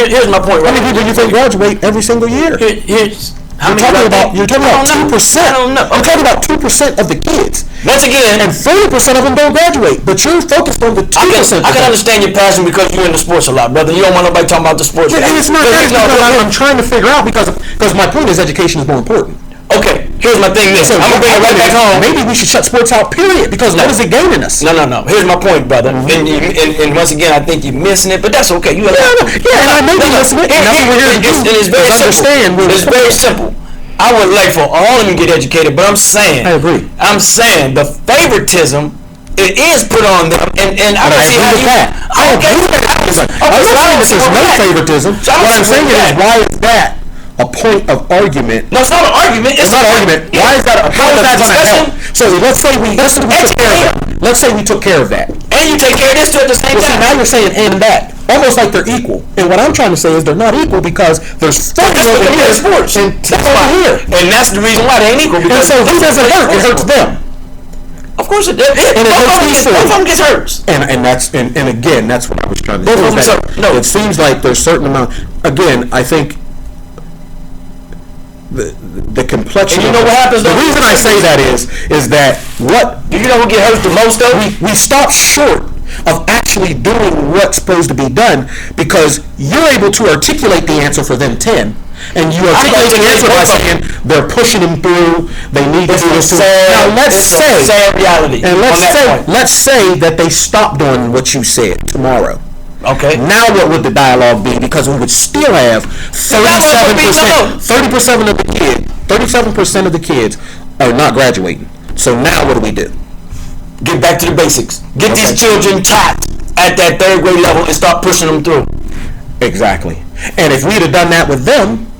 Here's my point. How many people do you think graduate every single year? You're talking about 2%. I don't know. I'm talking about 2% of the kids. Once again, and 30% of them don't graduate. But you're focused on the 2%. I can understand your passion because you're in the sports a lot, brother. You don't want nobody talking about the sports. Yeah, it's not that. I'm trying to figure out because my point is education is more important. Okay, here's my thing. I'm gonna bring it right back home. Maybe we should shut sports out. Period. Because what is it gaining us? No. Here's my point, brother. And once again, I think you're missing it, but that's okay. And I may be missing it. And that's what we're here to do. And it's very simple. It's very simple. I would like for all of them to get educated, but I'm saying, I agree. I'm saying the favoritism it is put on them, and I don't see how you. I agree with that. I'm not saying this is no favoritism. What I'm saying is, why is that a point of argument? No, it's not an argument. It's not an argument. Why is that? How is that going to help? So let's say we took care of that. Let's say we took care of that. And you take care of this too at the same time. See, now you're saying and that. Almost like they're equal. And what I'm trying to say is they're not equal because there's fun over here sports. And that's over here. And that's the reason why they ain't equal. And so who doesn't hurt? It hurts them. Of course it does. And it hurts these two. Both of them gets hurt. And again, that's what I was trying to say. No, it seems like there's a certain amount. Again, I think the complexion. And you know what happens? The reason I say that is that what do you know who get hurt the most though? We stop short of actually doing what's supposed to be done because you're able to articulate the answer for them 10. And you articulate the answer by saying they're pushing them through. They need to do this. Now let's say sad reality. And let's say that they stop doing what you said tomorrow. Okay. Now what would the dialogue be? Because we would still have 37% of the kids are not graduating. So now what do? Get back to the basics. Get these children taught at that third grade level and start pushing them through. Exactly. And if we'd have done that with them,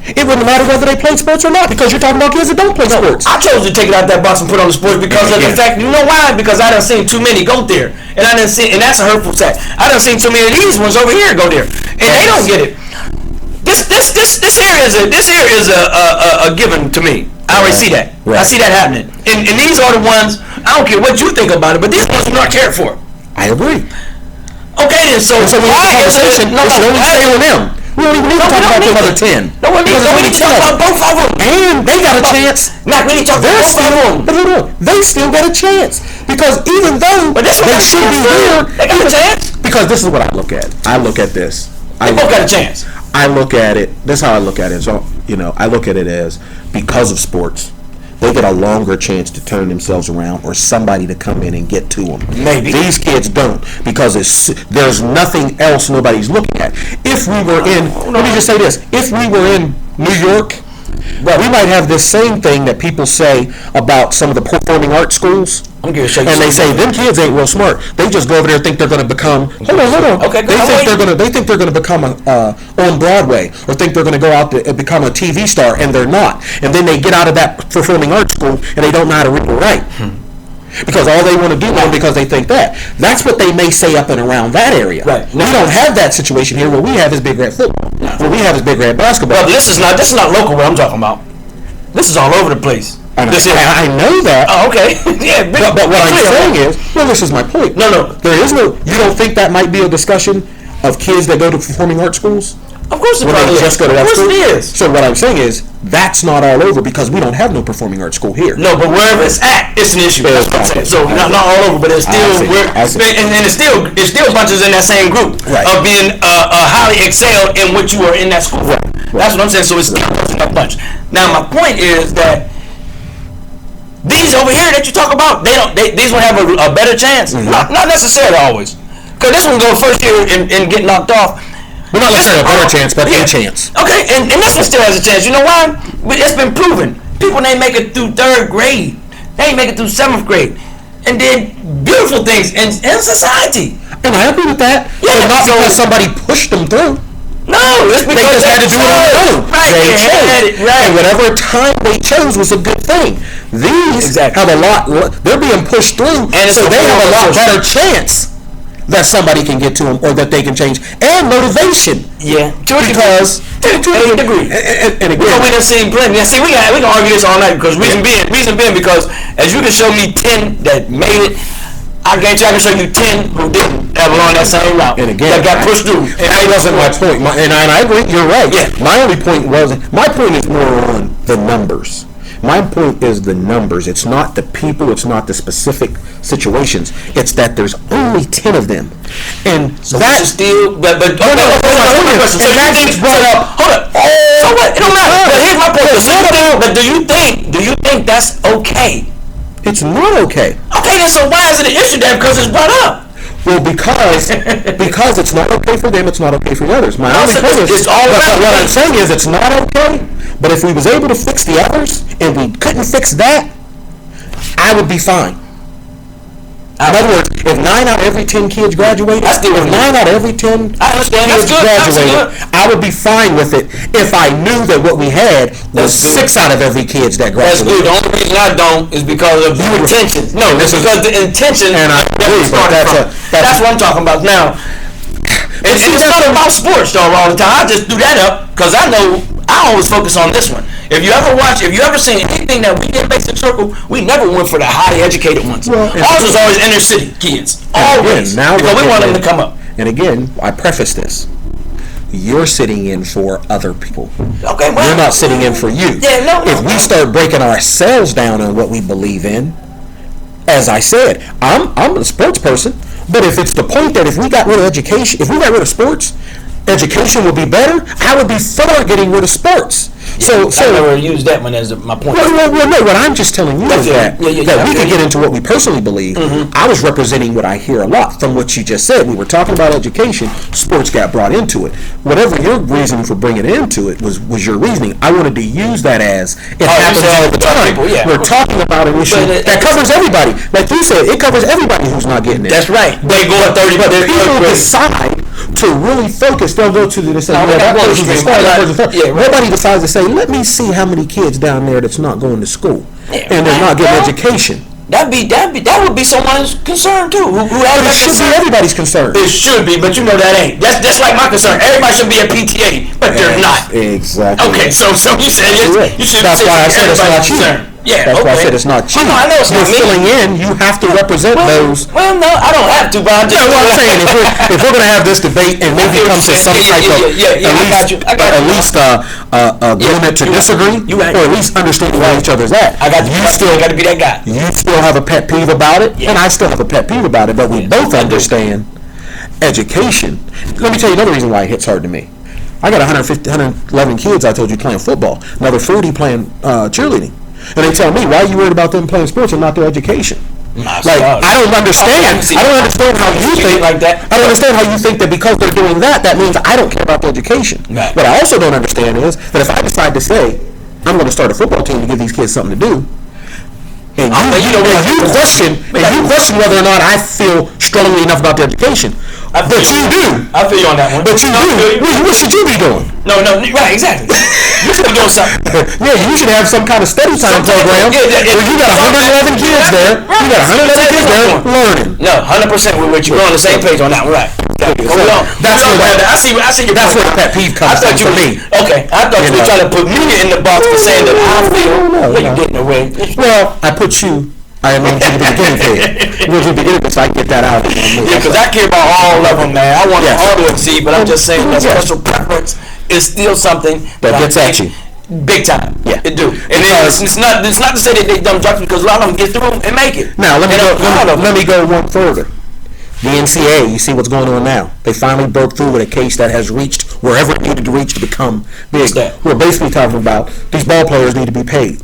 it wouldn't matter whether they played sports or not because you're talking about kids that don't play sports. I chose to take it out that box and put on the sports because of the fact, you know why? Because I done seen too many go there. And that's a hurtful fact. I done seen too many of these ones over here go there. And they don't get it. This here is a given to me. I already see that. Right. I see that happening. And these are the ones, I don't care what you think about it, but these ones are not cared for. I agree. Okay then, so why is it? No, only stay on them. We don't even need to talk about the other 10. No, we need to talk about both of them. And they got a chance. Mac, we need to talk about both of them. But hold on. They still got a chance. Because even though they should be here. They got a chance. Because this is what I look at. I look at this. They both got a chance. I look at it. This is how I look at it. So, I look at it as because of sports, they get a longer chance to turn themselves around or somebody to come in and get to them. Maybe. These kids don't because there's nothing else nobody's looking at. If we were let me just say this. If we were in New York, we might have this same thing that people say about some of the performing arts schools. I'm going to show you. And they say them kids ain't real smart. They just go over there and think they're going to become. Hold on. Okay, they think they're going to become on Broadway or think they're going to go out to become a TV star, and they're not. And then they get out of that performing arts school and they don't know how to read or write. Because all they want to do is because they think that. That's what they may say up and around that area. Right. We don't have that situation here. What we have is Big Red football. What we have is Big Red basketball. Well, this is not local what I'm talking about. This is all over the place. I know that. Oh, okay. Yeah. But what I'm saying is, well, this is my point. No. There is no. You don't think that might be a discussion of kids that go to performing arts schools? Of course it probably is. Just go to that school? Of course it is. So what I'm saying is, that's not all over because we don't have no performing arts school here. No, but wherever it's at, it's an issue. That's what I'm saying. So not all over, but it's still and it's still bunches in that same group of being highly excelled in what you are in that school. Right. That's what I'm saying. So it's still a bunch. Now my point is that these over here that you talk about, these will have a better chance. Mm-hmm. Not necessarily always, because this one go first year and get knocked off. We're not necessarily a better chance, but a chance. Okay, and this one still has a chance. You know why? It's been proven. People ain't make it through 3rd grade. They ain't make it through 7th grade. And did beautiful things in society. And I agree with that. Yeah, but not because somebody pushed them through. No, it's because they just had to do it on their own. Right, they chose. And whatever time they chose was a good thing. These have a lot, they're being pushed through, and so they have a lot better chance that somebody can get to them or that they can change, and motivation. Yeah, because to a degree. And again, we done seen plenty. Yeah, see, we can argue this all night because reason being because as you can show me 10 that made it, I guarantee I can show you 10 who didn't that were on that same route. And again, that got pushed through. And that wasn't my point. And I agree. You're right. Yeah. My point is more on the numbers. My point is the numbers. It's not the people. It's not the specific situations. It's that there's only 10 of them, and so that's still. But hold on. So that gets brought up. Hold up. So what? It don't matter. But here's my point. But do you think that's okay? It's not okay. Okay, then so why is it an issue then? Because it's brought up. Well, because it's not okay for them, it's not okay for the others. My only point is, what I'm saying is it's not okay, but if we was able to fix the others and we couldn't fix that, I would be fine. In other words, if 9 out of every 10 kids graduated, if 9 out of every 10 kids graduated, I would be fine with it if I knew that what we had was 6 out of every kids that graduated. That's good. The only reason I don't is because of the intention. No, it's because the intention. And I agree, but that's what I'm talking about now. And it's not about sports though all the time. I just do that up because I know I always focus on this one. If you ever seen anything that we did Basic Circle, we never went for the highly educated ones. Well, ours was always inner city kids. Always. Because we want them to come up. And again, I preface this. You're sitting in for other people. Okay, well, you're not sitting in for you. Yeah, no. If we start breaking ourselves down on what we believe in, as I said, I'm a sports person, but if it's the point that if we got rid of education, if we got rid of sports, education would be better, I would be for getting rid of sports. So I never used that one as my point. Well, no, what I'm just telling you is that we could get into what we personally believe. Mm-hmm. I was representing what I hear a lot from what you just said. We were talking about education, sports got brought into it. Whatever your reason for bringing it into it was your reasoning. I wanted to use that as it happens all the time. We're talking about an issue that covers everybody. Like you said, it covers everybody who's not getting it. That's right. They go at 30, but people decide to really focus. They'll go to the say, nobody decides to say, let me see how many kids down there that's not going to school and they're not getting education. That would be someone's concern too. Who has that concern? It should be everybody's concern. It should be, but you know that ain't. That's like my concern. Everybody should be a PTA, but they're not. Exactly. Okay, so you said you should. That's why I said it's not you. Yeah, that's why I said it's not you. No, I know it's not me. You're filling in. You have to represent those. Well, no, I don't have to, but I'm just. No, what I'm saying, if we're going to have this debate and maybe come to some type of at least agreement to disagree, or at least understand where each other's at. You still got to be that guy. You still have a pet peeve about it, and I still have a pet peeve about it, but we both understand education. Let me tell you another reason why it hits hard to me. I got 111 kids, I told you, playing football. Another 40 playing cheerleading. And they tell me, why are you worried about them playing sports and not their education? I don't understand. I don't understand how you think like that. I don't understand how you think that because they're doing that means I don't care about the education. Right. What I also don't understand is that if I decide to say I'm going to start a football team to give these kids something to do, And you question whether or not I feel strongly enough about the education. But you do. I feel you on that one. But you do. What should you be doing? No, right, exactly. You should be doing something. Yeah, you should have some kind of study time program where you got 111 kids there. You got 111 kids there learning. No, 100% with you. We're on the same page on that one, right? That's where the pet peeve comes from for me. Okay, I thought you were trying to put me in the box for saying that I feel. But you getting away. Well, I put you. I mean, to the beginning page. To the beginning, so I can get that out. Yeah, because I care about all of them, man. I want them all to exceed, but I'm just saying that special preference is still something that gets at you. Big time. Yeah. It do. And it's not to say that they dumb jocks, because a lot of them get through and make it. Now, let me go one further. The NCAA, you see what's going on now. They finally broke through with a case that has reached wherever it needed to reach to become big. We're basically talking about these ball players need to be paid.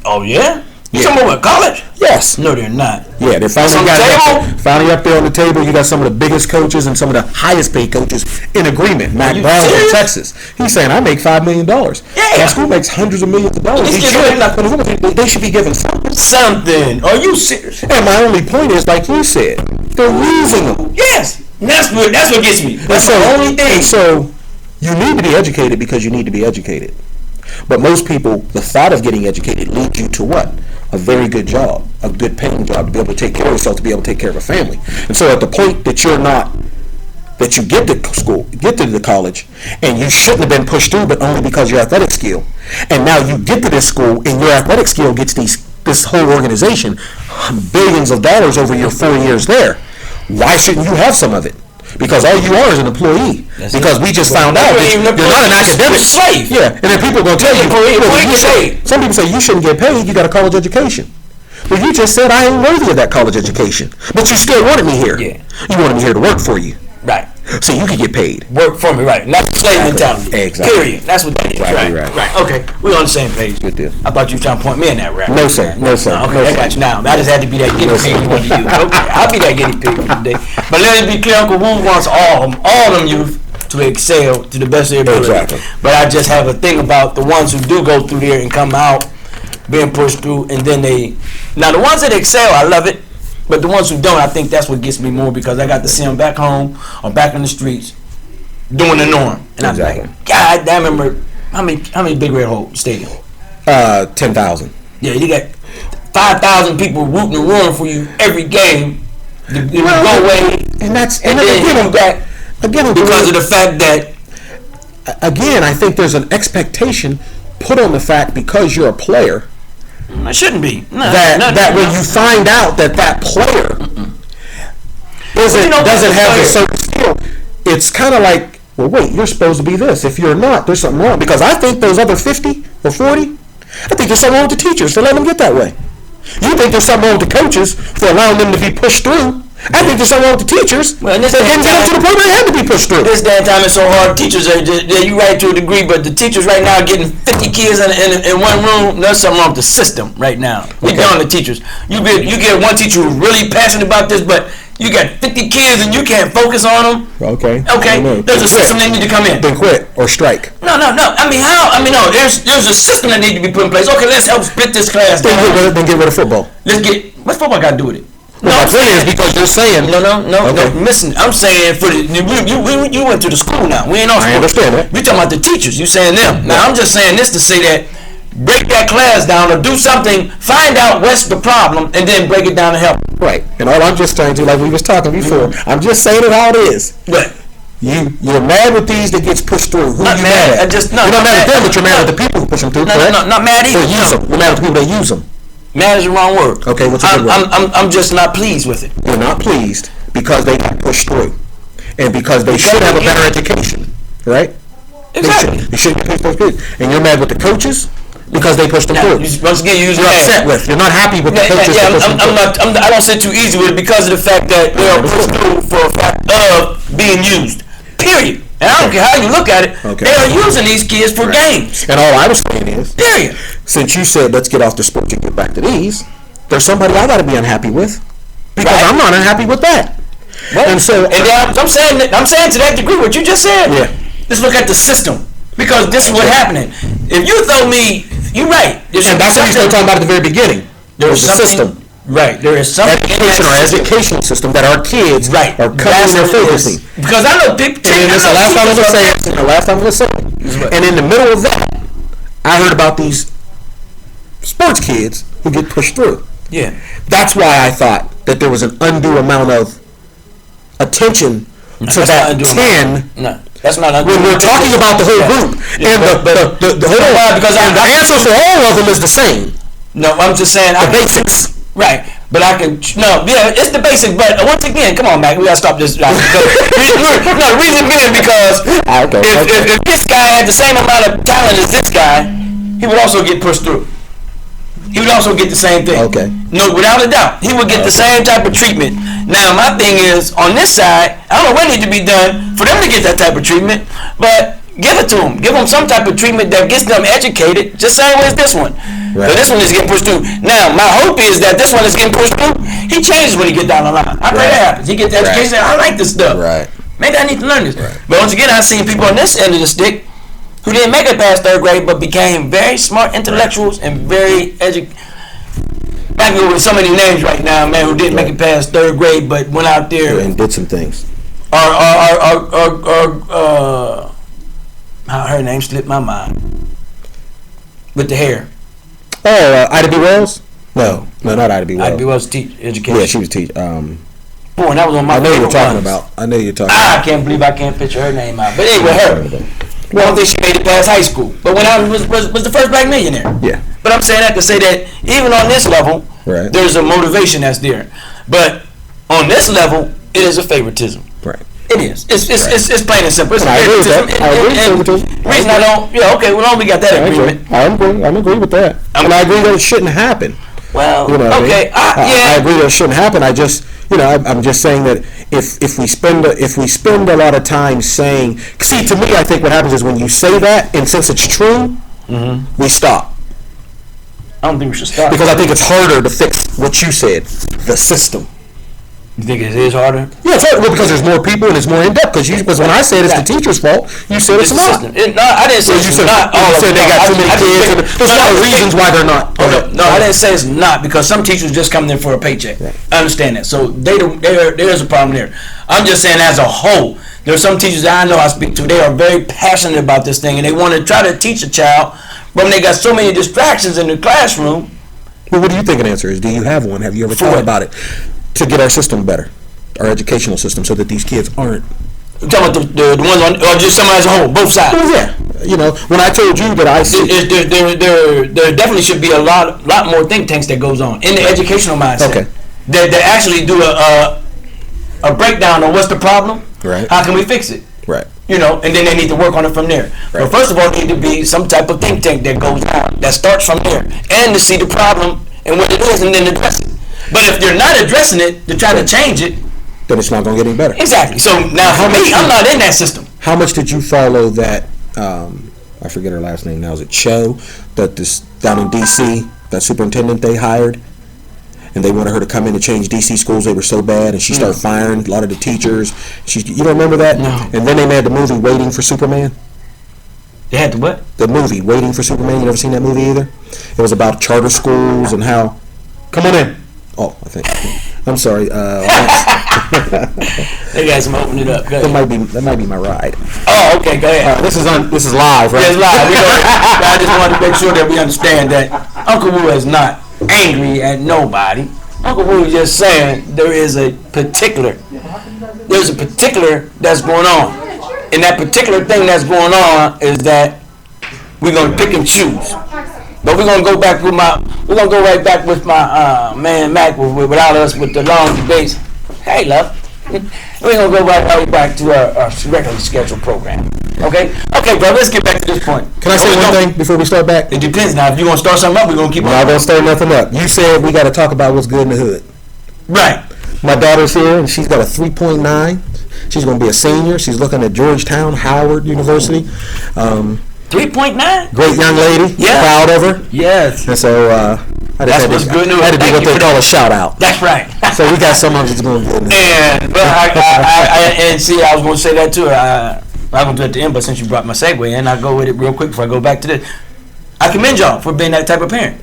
Oh, yeah? You talking about college? Yes. No, they're not. Yeah, they finally up there on the table. You got some of the biggest coaches and some of the highest paid coaches in agreement. Mac Brown from Texas. He's saying, I make $5 million. Yeah. My school makes hundreds of millions of dollars. They should be given something. Something. Are you serious? And my only point is, like you said, they're using them. Yes. That's what gets me. That's the only thing. And so you need to be educated because you need to be educated. But most people, the thought of getting educated leads you to what? A very good job, a good paying job, to be able to take care of yourself, to be able to take care of a family. And so at the point that that you get to school, get to the college, and you shouldn't have been pushed through, but only because your athletic skill. And now you get to this school, and your athletic skill gets this whole organization billions of dollars over your 4 years there. Why shouldn't you have some of it? Because all you are is an employee. Because we just found out that you're not an academic. Slave. Yeah, and then people are going to tell you, some people say you shouldn't get paid, you got a college education. Well, you just said I ain't worthy of that college education. But you still wanted me here. Yeah. You wanted me here to work for you. Right. So you could get paid. Work for me, right. Not slave mentality. Exactly. Period. That's what that is. Right. Okay. We're on the same page. Good deal. I thought you were trying to point me in that rap. No, sir. No, sir. Okay, I got you now. I just had to be that guinea pig you wanted to use. Okay, I'll be that guinea pig today. But let it be clear, Uncle Woo wants all them youth to excel to the best of their ability. Exactly. But I just have a thing about the ones who do go through there and come out being pushed through, and then now the ones that excel, I love it. But the ones who don't, I think that's what gets me more, because I got to see them back home or back in the streets doing the norm. And I'm like, God damn, remember how many Big Red hold stadium? 10,000. Yeah, you got 5,000 people rooting and roaring for you every game. You go away, and then you back again because of the fact that I think there's an expectation put on the fact, because you're a player. It shouldn't be. That when you find out that player doesn't have a certain skill, it's kind of like, well, wait, you're supposed to be this. If you're not, there's something wrong. Because I think those other 50 or 40, I think there's something wrong with the teachers for letting them get that way. You think there's something wrong with the coaches for allowing them to be pushed through. I think there's something wrong with the teachers that didn't get them to the point where they had to be pushed through. This damn time is so hard. Teachers you right to a degree, but the teachers right now are getting 50 kids in one room. There's something wrong with the system right now. We're down to teachers. You get one teacher who's really passionate about this, but you got 50 kids and you can't focus on them. Okay. There's a system that need to come in. Then quit or strike. No. I mean, how? I mean, no. There's a system that need to be put in place. Okay, let's help split this class down. Then get rid of football. What's football got to do with it? My point is, because you're saying no. Listen, I'm saying for you went to the school now. We ain't on school. I understand that. We talking about the teachers. You saying them. Now I'm just saying this to say that break that class down or do something. Find out what's the problem and then break it down to help. Right. And all I'm just trying to, like we was talking before, I'm just saying it how it is. Right. You're mad with these that gets pushed through. Who not you mad at? You're not mad at them, but you're mad at the people who push them through. No, not mad either. You're mad at the people that use them. Mad is the wrong word. Okay, what's a good word? I'm just not pleased with it. You're not pleased because they got pushed through, and because they should have a better education, right? Exactly. They should get pushed through, and you're mad with the coaches because they pushed them through. Once again, you're upset with. You're not happy with the coaches. I don't sit too easy with it because of the fact that they are pushed through for a fact of being used. Period. And I don't care how you look at it. Okay. They are using these kids for games. And all I was saying is, period. Since you said let's get off the sports and get back to these, there's somebody I got to be unhappy with because I'm not unhappy with that. Right. And I'm saying to that degree what you just said. Yeah. Let's look at the system because this is what's happening. If you throw me, you're right. And that's what we started talking about at the very beginning. There's a system. Right, there is something Educational system that our kids are coming and they're focusing. Because I know people. And this is the last time I'm going to say it. And in the middle of that, I heard about these sports kids who get pushed through. Yeah. That's why I thought that there was an undue amount of attention to that 10. No, that's not undue. When we're talking about the whole group. And the whole, because the answer for all of them is the same. No, I'm just saying. The basics. Right, but it's the basics. But once again, come on, Mac, we gotta stop this. The reason being because if this guy had the same amount of talent as this guy, he would also get pushed through. He would also get the same thing. Okay. No, without a doubt, he would get the same type of treatment. Now, my thing is on this side, I don't know what needs to be done for them to get that type of treatment, but give it to them. Give them some type of treatment that gets them educated, just same way as this one. Right. So this one is getting pushed through. Now, my hope is that this one is getting pushed through. He changes when he gets down the line. I pray that happens. He gets the education. I like this stuff. Right. Maybe I need to learn this. Right. But once again, I've seen people on this end of the stick who didn't make it past third grade, but became very smart intellectuals and very I can go with so many names right now, man, who didn't make it past third grade, but went out there and did some things. Her name slipped my mind. With the hair. Oh, Ida B. Wells? No, not Ida B. Wells. Ida B. Wells teach education. Yeah, she was teaching. Boy, that was on my. I know you're talking about. I can't believe I can't picture her name out. But anyway, her. I don't think she made it past high school. But when I was the first black millionaire. Yeah. But I'm saying that to say that even on this level, there's a motivation that's there. But on this level, it is a favoritism. Right. It is. It's plain and simple. It's I agree with that. I agree with that. Reason I don't. Yeah. Okay. Well, we got that agreement. I agree with that. And I agree that it shouldn't happen. Well. You know okay. I agree that it shouldn't happen. I just. I'm just saying that if we spend a lot of time saying, see, to me, I think what happens is when you say that, and since it's true, we stop. I don't think we should stop. Because I think it's harder to fix what you said, the system. You think it is harder? Yeah, it's harder because there's more people and it's more in depth. Because when I said it's the teacher's fault, you said it's not. I didn't say it's not. You said they got too many kids. There's a lot of reasons why they're not. No, I didn't say it's not because some teachers just come in for a paycheck. Right. I understand that. So there's a problem there. I'm just saying as a whole, there are some teachers that I know I speak to. They are very passionate about this thing and they want to try to teach a child, but when they got so many distractions in the classroom. Well, what do you think an answer is? Do you have one? Have you ever thought about it? To get our system better, our educational system, so that these kids aren't. You're talking about the ones on, or just somebody as a whole, both sides? Well, yeah. When I told you that I see. There definitely should be a lot more think tanks that goes on in the educational mindset. Okay. That actually do a breakdown on what's the problem, right? How can we fix it, right? And then they need to work on it from there. Right. But first of all, there need to be some type of think tank that goes down, that starts from there, and to see the problem and what it is, and then address it. But if they're not addressing it, they're trying to change it, then it's not going to get any better. Exactly. So now for me, I'm not in that system. How much did you follow that, I forget her last name now, is it Cho, that this down in D.C., that superintendent they hired, and they wanted her to come in and change D.C. schools, they were so bad, and she started firing a lot of the teachers. You don't remember that? No. And then they made the movie Waiting for Superman. They had the what? The movie Waiting for Superman. You never seen that movie either? It was about charter schools and how... Come on in. Oh, I think. I'm sorry. They guys, I'm opening it up. Go ahead. That might be my ride. Oh, okay. Go ahead. This is live, right? Yeah, it's live. I just wanted to make sure that we understand that Uncle Woo is not angry at nobody. Uncle Woo is just saying there's a particular that's going on, and that particular thing that's going on is that we're gonna pick and choose. But we're gonna go right back with my man Mac without us with the long debates. Hey, love. We're gonna go right back to our regularly scheduled program. Okay, bro. Let's get back to this point. Can I say one thing before we start back? It depends. Now, if you're gonna start something up, we're gonna keep. We're not gonna start nothing up. You said we got to talk about what's good in the hood. Right. My daughter's here, and she's got a 3.9. She's gonna be a senior. She's looking at Georgetown, Howard University. 3.9. Great young lady. Yeah. Proud of her. Yes. And so I had to do what they call a shout out. That's right. So we got some of it's going good. And I was going to say that too. I'm going to do it at the end, but since you brought my segue in, I'll go with it real quick before I go back to this. I commend y'all for being that type of parent.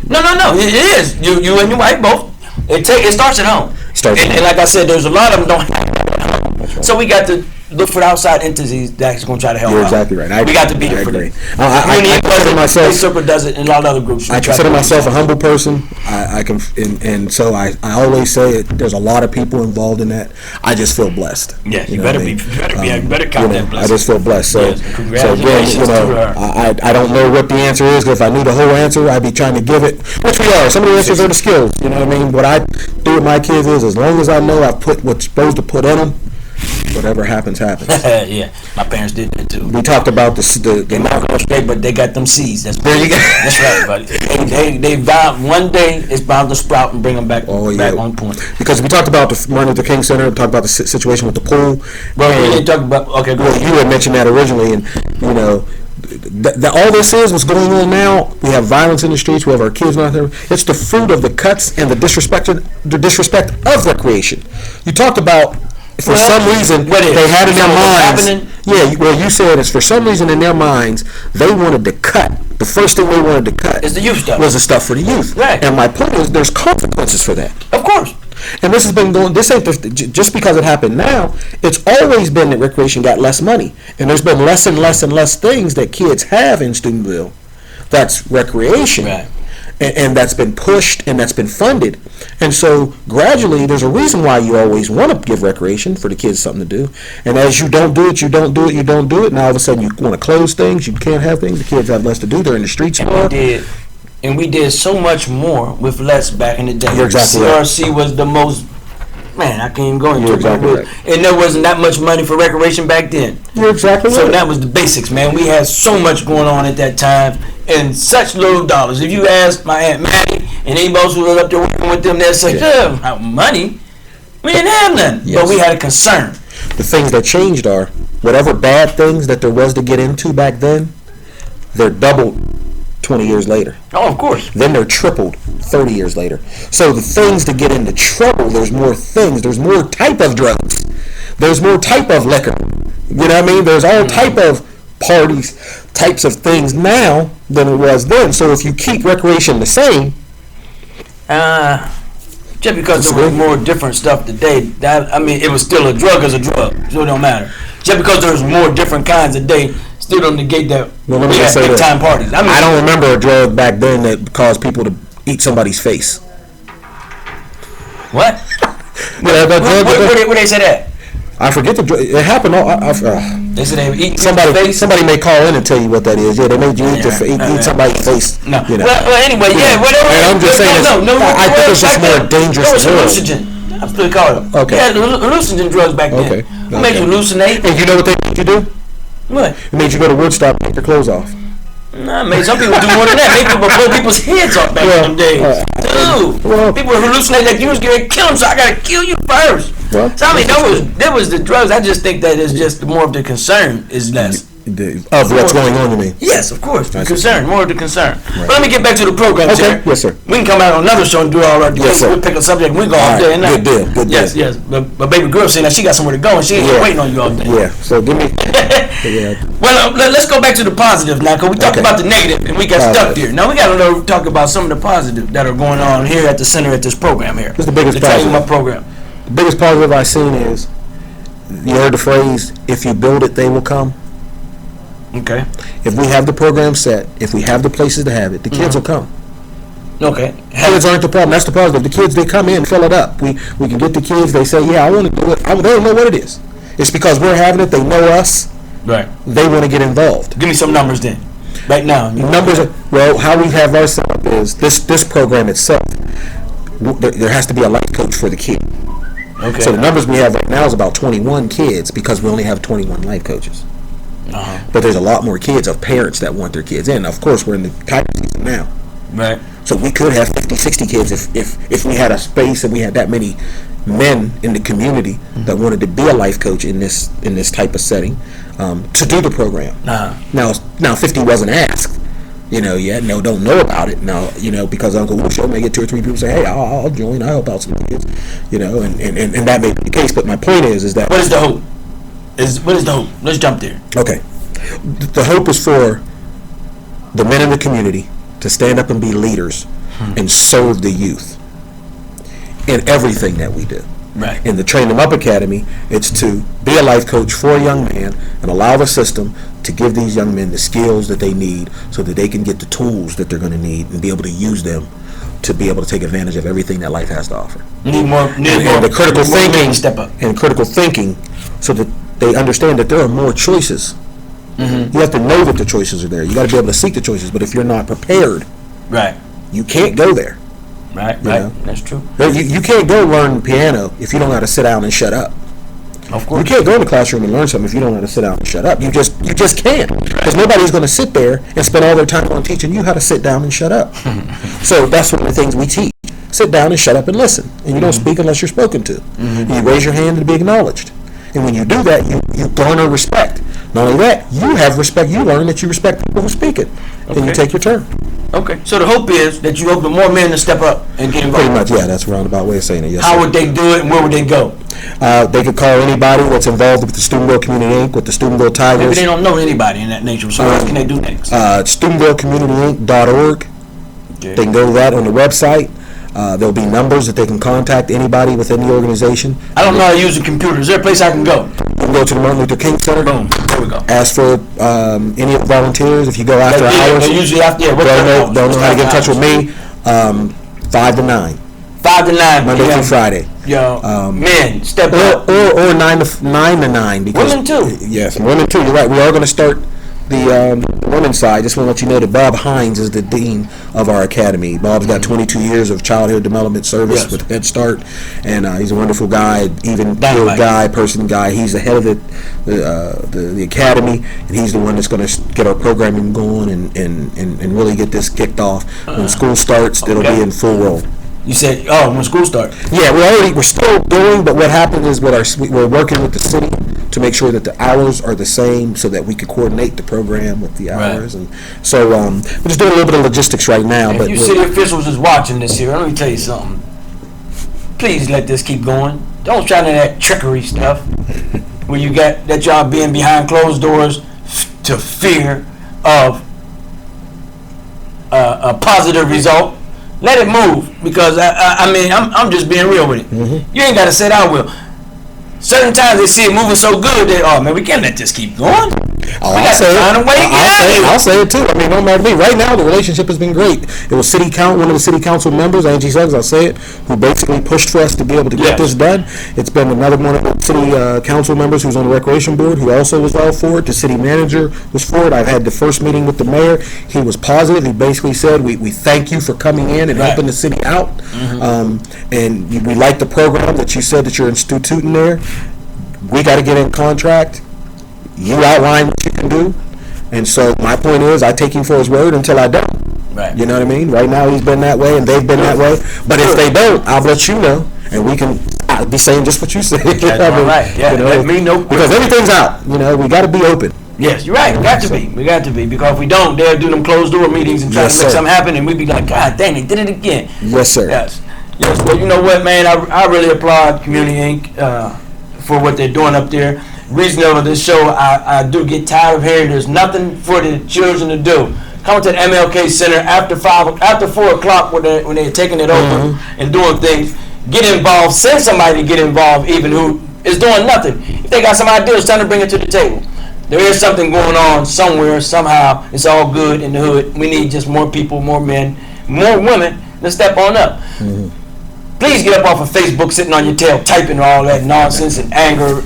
No. It is. You and your wife both. It starts at home. And like I said, there's a lot of them don't have that at home. Right. So we got to look for the outside entities that's going to try to help. You're exactly right. We got to be there for them. I consider myself. Circle does it, and a lot of other groups. I consider myself a humble person. I can, and so I always say it. There's a lot of people involved in that. I just feel blessed. Yeah, you better count that blessing. I just feel blessed. So, yes, congratulations to her. I don't know what the answer is, because if I knew the whole answer, I'd be trying to give it. Which we are. Some of the answers are the skills. You know what I mean? What I do with my kids is, as long as I know I've put what's supposed to put in them, whatever happens. Yeah, my parents did that too. We talked about the not straight, but they got them seeds. There you go. That's right, buddy. They bound one day. It's bound to sprout and bring them back. Back on point. Because we talked about the Martin Luther King Center. We talked about the situation with the pool. Well, we didn't talk about. Okay, go ahead. You had mentioned that originally, and you know. All this is what's going on now. We have violence in the streets. We have our kids not there. It's the fruit of the cuts and the disrespect of recreation. You talked about, for some reason, they had in their minds. Yeah, well, you said it's for some reason in their minds they wanted to cut. The first thing they wanted to cut is the youth stuff. Was the stuff for the youth. Right. And my point is, there's consequences for that. Of course. And this has been going. This ain't just because it happened now. It's always been that recreation got less money, and there's been less and less and less things that kids have in Steubenville. That's recreation, right. and that's been pushed and that's been funded. And so gradually, there's a reason why you always want to give recreation for the kids something to do. And as you don't do it, and all of a sudden you want to close things. You can't have things. The kids have less to do. They're in the streets more. And we did so much more with less back in the day. You're exactly CRC right. was the most, man, I can't even go into it. Exactly right. And there wasn't that much money for recreation back then. You're exactly so right. That was the basics, man. We had so much going on at that time and such little dollars. If you ask my Aunt Maddie and anybody else who was up there working with them, they'd say, money? We didn't have none. Yes. But we had a concern. The things that changed are, whatever bad things that there was to get into back then, they're doubled 20 years later. Oh, of course. Then they're tripled 30 years later. So the things to get into trouble, there's more things. There's more type of drugs. There's more type of liquor. You know what I mean? There's all type of parties, types of things now than it was then. So if you keep recreation the same, just because there was more different stuff today, it was still a drug as a drug. So it don't matter. Just because there's more different kinds today, still don't negate that we had big time parties. I don't remember a drug back then that caused people to eat somebody's face. What? Where they say that? I forget the drug. It happened. They said they eat somebody. Somebody may call in and tell you what that is. Yeah, they made you eat somebody's face. No. You know. Well, anyway, whatever. And I'm just saying. I think it's just more dangerous. There was hallucinogen. I'm still calling them. Okay. Yeah, hallucinogen drugs back then. Okay. What made you hallucinate? And you know what they made you do? What? It made you go to Woodstock and take your clothes off. Nah, man, some people do more than that. Made people blow people's heads off back in them days. Dude, people hallucinate like you was going to kill them, so I got to kill you first. Well, so I mean, that was the drugs. I just think that it's just more of the concern is less. Of what's going on, you mean? Yes, of course. The concern, more of the concern. Right. But let me get back to the program, okay. Yes, sir. We can come out on another show and do all our yes, We'll pick a subject and we go all day and night. Good deal. Yes. But baby girl saying that she got somewhere to go and she ain't waiting on you all day. Yeah. So give me. Well, let's go back to the positive now, because we talked about the negative and we got stuck there. Now we got to talk about some of the positive that are going on here at the center at this program here. What's the biggest positive? My program. The biggest positive I've seen is, you heard the phrase, "If you build it, they will come." Okay. If we have the program set, if we have the places to have it, the kids will come. Okay. Kids aren't the problem. That's the positive. The kids, they come in, fill it up. We can get the kids. They say, "Yeah, I want to do it." They don't know what it is. It's because we're having it. They know us. Right. They want to get involved. Give me some numbers then. Right now. Numbers. Well, how we have our setup is this program itself. There has to be a life coach for the kid. Okay. So the numbers we have right now is about 21 kids because we only have 21 life coaches. Uh-huh. But there's a lot more kids of parents that want their kids in. Of course, we're in the type season now. Right. So we could have 50, 60 kids if we had a space and we had that many men in the community that wanted to be a life coach in this type of setting to do the program. Uh-huh. Now 50 wasn't asked, yet. No, don't know about it. Now, because Unk Woo Show may get 2 or 3 people say, "Hey, I'll join. I'll help out some kids," and that may be the case. But my point is that what is the hope? What is the hope? Let's jump there. Okay. The hope is for the men in the community to stand up and be leaders and serve the youth in everything that we do. Right. In the Train Them Up Academy, it's to be a life coach for a young man and allow the system to give these young men the skills that they need so that they can get the tools that they're going to need and be able to use them to be able to take advantage of everything that life has to offer. And the critical thinking, step up. and critical thinking, so that they understand that there are more choices. You have to know that the choices are there. You got to be able to seek the choices. But if you're not prepared, right, you can't go there. Right. That's true. You can't go learn piano if you don't know how to sit down and shut up. Of course. You can't go in the classroom and learn something if you don't know how to sit down and shut up. You just can't. Because nobody's going to sit there and spend all their time on teaching you how to sit down and shut up. So that's one of the things we teach. Sit down and shut up and listen. And you don't speak unless you're spoken to. You raise your hand to be acknowledged. And when you do that, you garner respect. Not only that, you have respect. You learn that you respect people who speak it. And you take your turn. Okay. So the hope is that you open more men to step up and get involved. Pretty much, yeah. That's a roundabout way of saying it. Yes, How would they do it, and where would they go? They could call anybody that's involved with the Steubenville Community Inc., with the Steubenville Tigers. Maybe they don't know anybody in that nature, so what can they do next? SteubenvilleCommunityInc.org. Okay. They can go to that on the website. There'll be numbers that they can contact anybody within the organization. I don't know how to use a computer. Is there a place I can go? You can go to the Martin Luther King Center. Boom. There we go. Ask for any of the volunteers. If you go after hours, they're usually after. Yeah, don't know how to get in touch with me. 5 to 9. 5 to 9. Monday through Friday. Yo, men, step up. Or 9 to 9. Because, women too. Yes, women too. You're right. We are going to start the women's side. Just want to let you know that Bob Hines is the dean of our academy. Bob's got 22 years of childhood development service with Head Start, and he's a wonderful guy, even-keeled guy, person guy. He's the head of the academy, and he's the one that's going to get our programming going and really get this kicked off. When school starts, it'll be in full roll. You said, when school starts? Yeah, we're still going, but what happens is we're working with the city to make sure that the hours are the same so that we can coordinate the program with the hours. And so we're just doing a little bit of logistics right now. If you city officials is watching this here, let me tell you something. Please let this keep going. Don't try none of that trickery stuff where you got that y'all being behind closed doors to fear of a positive result. Let it move, because I'm just being real with it. You ain't got to say that I will. Certain times they see it moving so good that we can't let this keep going. I'll say it too. I mean, no matter me. Right now, the relationship has been great. It was one of the city council members, Angie Suggs, I'll say it, who basically pushed for us to be able to get this done. It's been another one of the city council members who's on the recreation board who also was all for it. The city manager was for it. I've had the first meeting with the mayor. He was positive. He basically said, we thank you for coming in and helping the city out. And we like the program that you said that you're instituting there. We got to get in contract. You outline what you can do, and so my point is, I take him for his word until I don't. Right. You know what I mean? Right now he's been that way, and they've been that way. But if they don't, I'll let you know, and we can be saying just what you said. That's right. Yeah. Let me know because everything's out. We got to be open. Yes, you're right. We got to be because if we don't, they'll do them closed door meetings and try to make something happen, and we'd be like, God dang, they did it again. Yes, sir. Yes. Well, you know what, man? I really applaud Community Inc. For what they're doing up there. Reason of this show, I do get tired of hearing there's nothing for the children to do. Come to the MLK Center after 4 o'clock when they're taking it over and doing things. Get involved. Send somebody to get involved, even who is doing nothing. If they got some ideas, time to bring it to the table. There is something going on somewhere, somehow. It's all good in the hood. We need just more people, more men, more women to step on up. Please get up off of Facebook sitting on your tail typing all that nonsense and anger,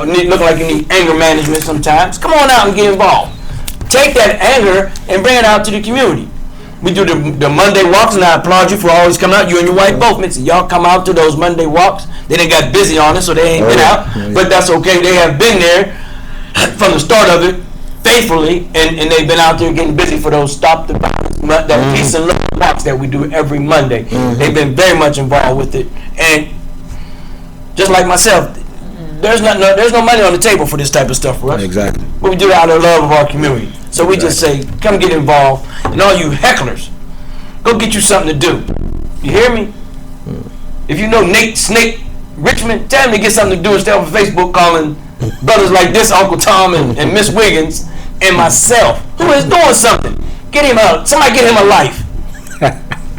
looking like you need anger management sometimes. Come on out and get involved. Take that anger and bring it out to the community. We do the Monday walks, and I applaud you for always coming out. You and your wife both, Mitzi. Y'all come out to those Monday walks. They done got busy on it, so they ain't been out. But that's okay. They have been there from the start of it faithfully, and they've been out there getting busy for those Stop the Violence, that peace and love walks that we do every Monday. They've been very much involved with it, and just like myself, there's no money on the table for this type of stuff for us. Exactly. But we do it out of love of our community. So we just say, come get involved, and all you hecklers, go get you something to do. You hear me? If you know Nate Snake Richmond, tell him to get something to do instead of Facebook calling brothers like this, Uncle Tom and Miss Wiggins, and myself, who is doing something. Get him out. Somebody get him a life.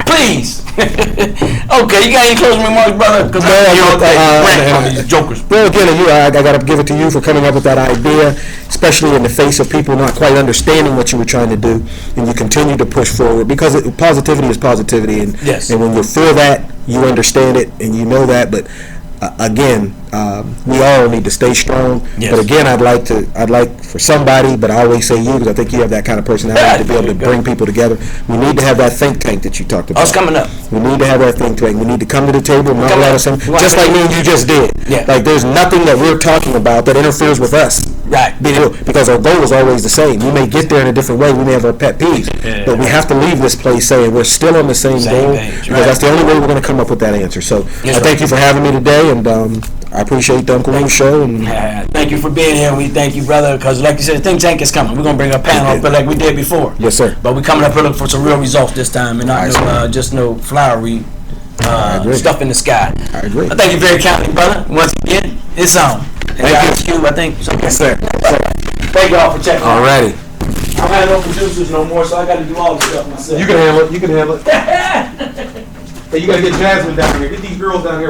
Please. Okay, you got any closing remarks, brother? Because on these jokers. Well, again, I got to give it to you for coming up with that idea, especially in the face of people not quite understanding what you were trying to do, and you continue to push forward because positivity is positivity, and yes. And when you're for that, you understand it and you know that. But again, we all need to stay strong. Yes. But again, I'd like for somebody, but I always say you because I think you have that kind of personality to be able to bring people together. We need to have that think tank that you talked about. Oh, it's coming up. We need to have that think tank. We need to come to the table, not let us, just like me and you just did. Yeah. Like there's nothing that we're talking about that interferes with us. Right. Because our goal is always the same. We may get there in a different way. We may have our pet peeves, but we have to leave this place saying we're still on the same goal page, because that's the only way we're going to come up with that answer. So I thank you for having me today, and I appreciate the Unk Woo Show. And thank you for being here. We thank you, brother, because like you said, the think tank is coming. We're going to bring a panel, but like we did before. Yes, sir. But we're coming up here looking for some real results this time, and not just no flowery stuff in the sky. I agree. Thank you very kindly, brother. Once again, it's on. Thank you. I think. Yes, sir. Thank you all for checking. Alrighty. I don't have no producers no more, so I got to do all the stuff myself. You can handle it. Hey, you got to get Jasmine down here. Get these girls down here.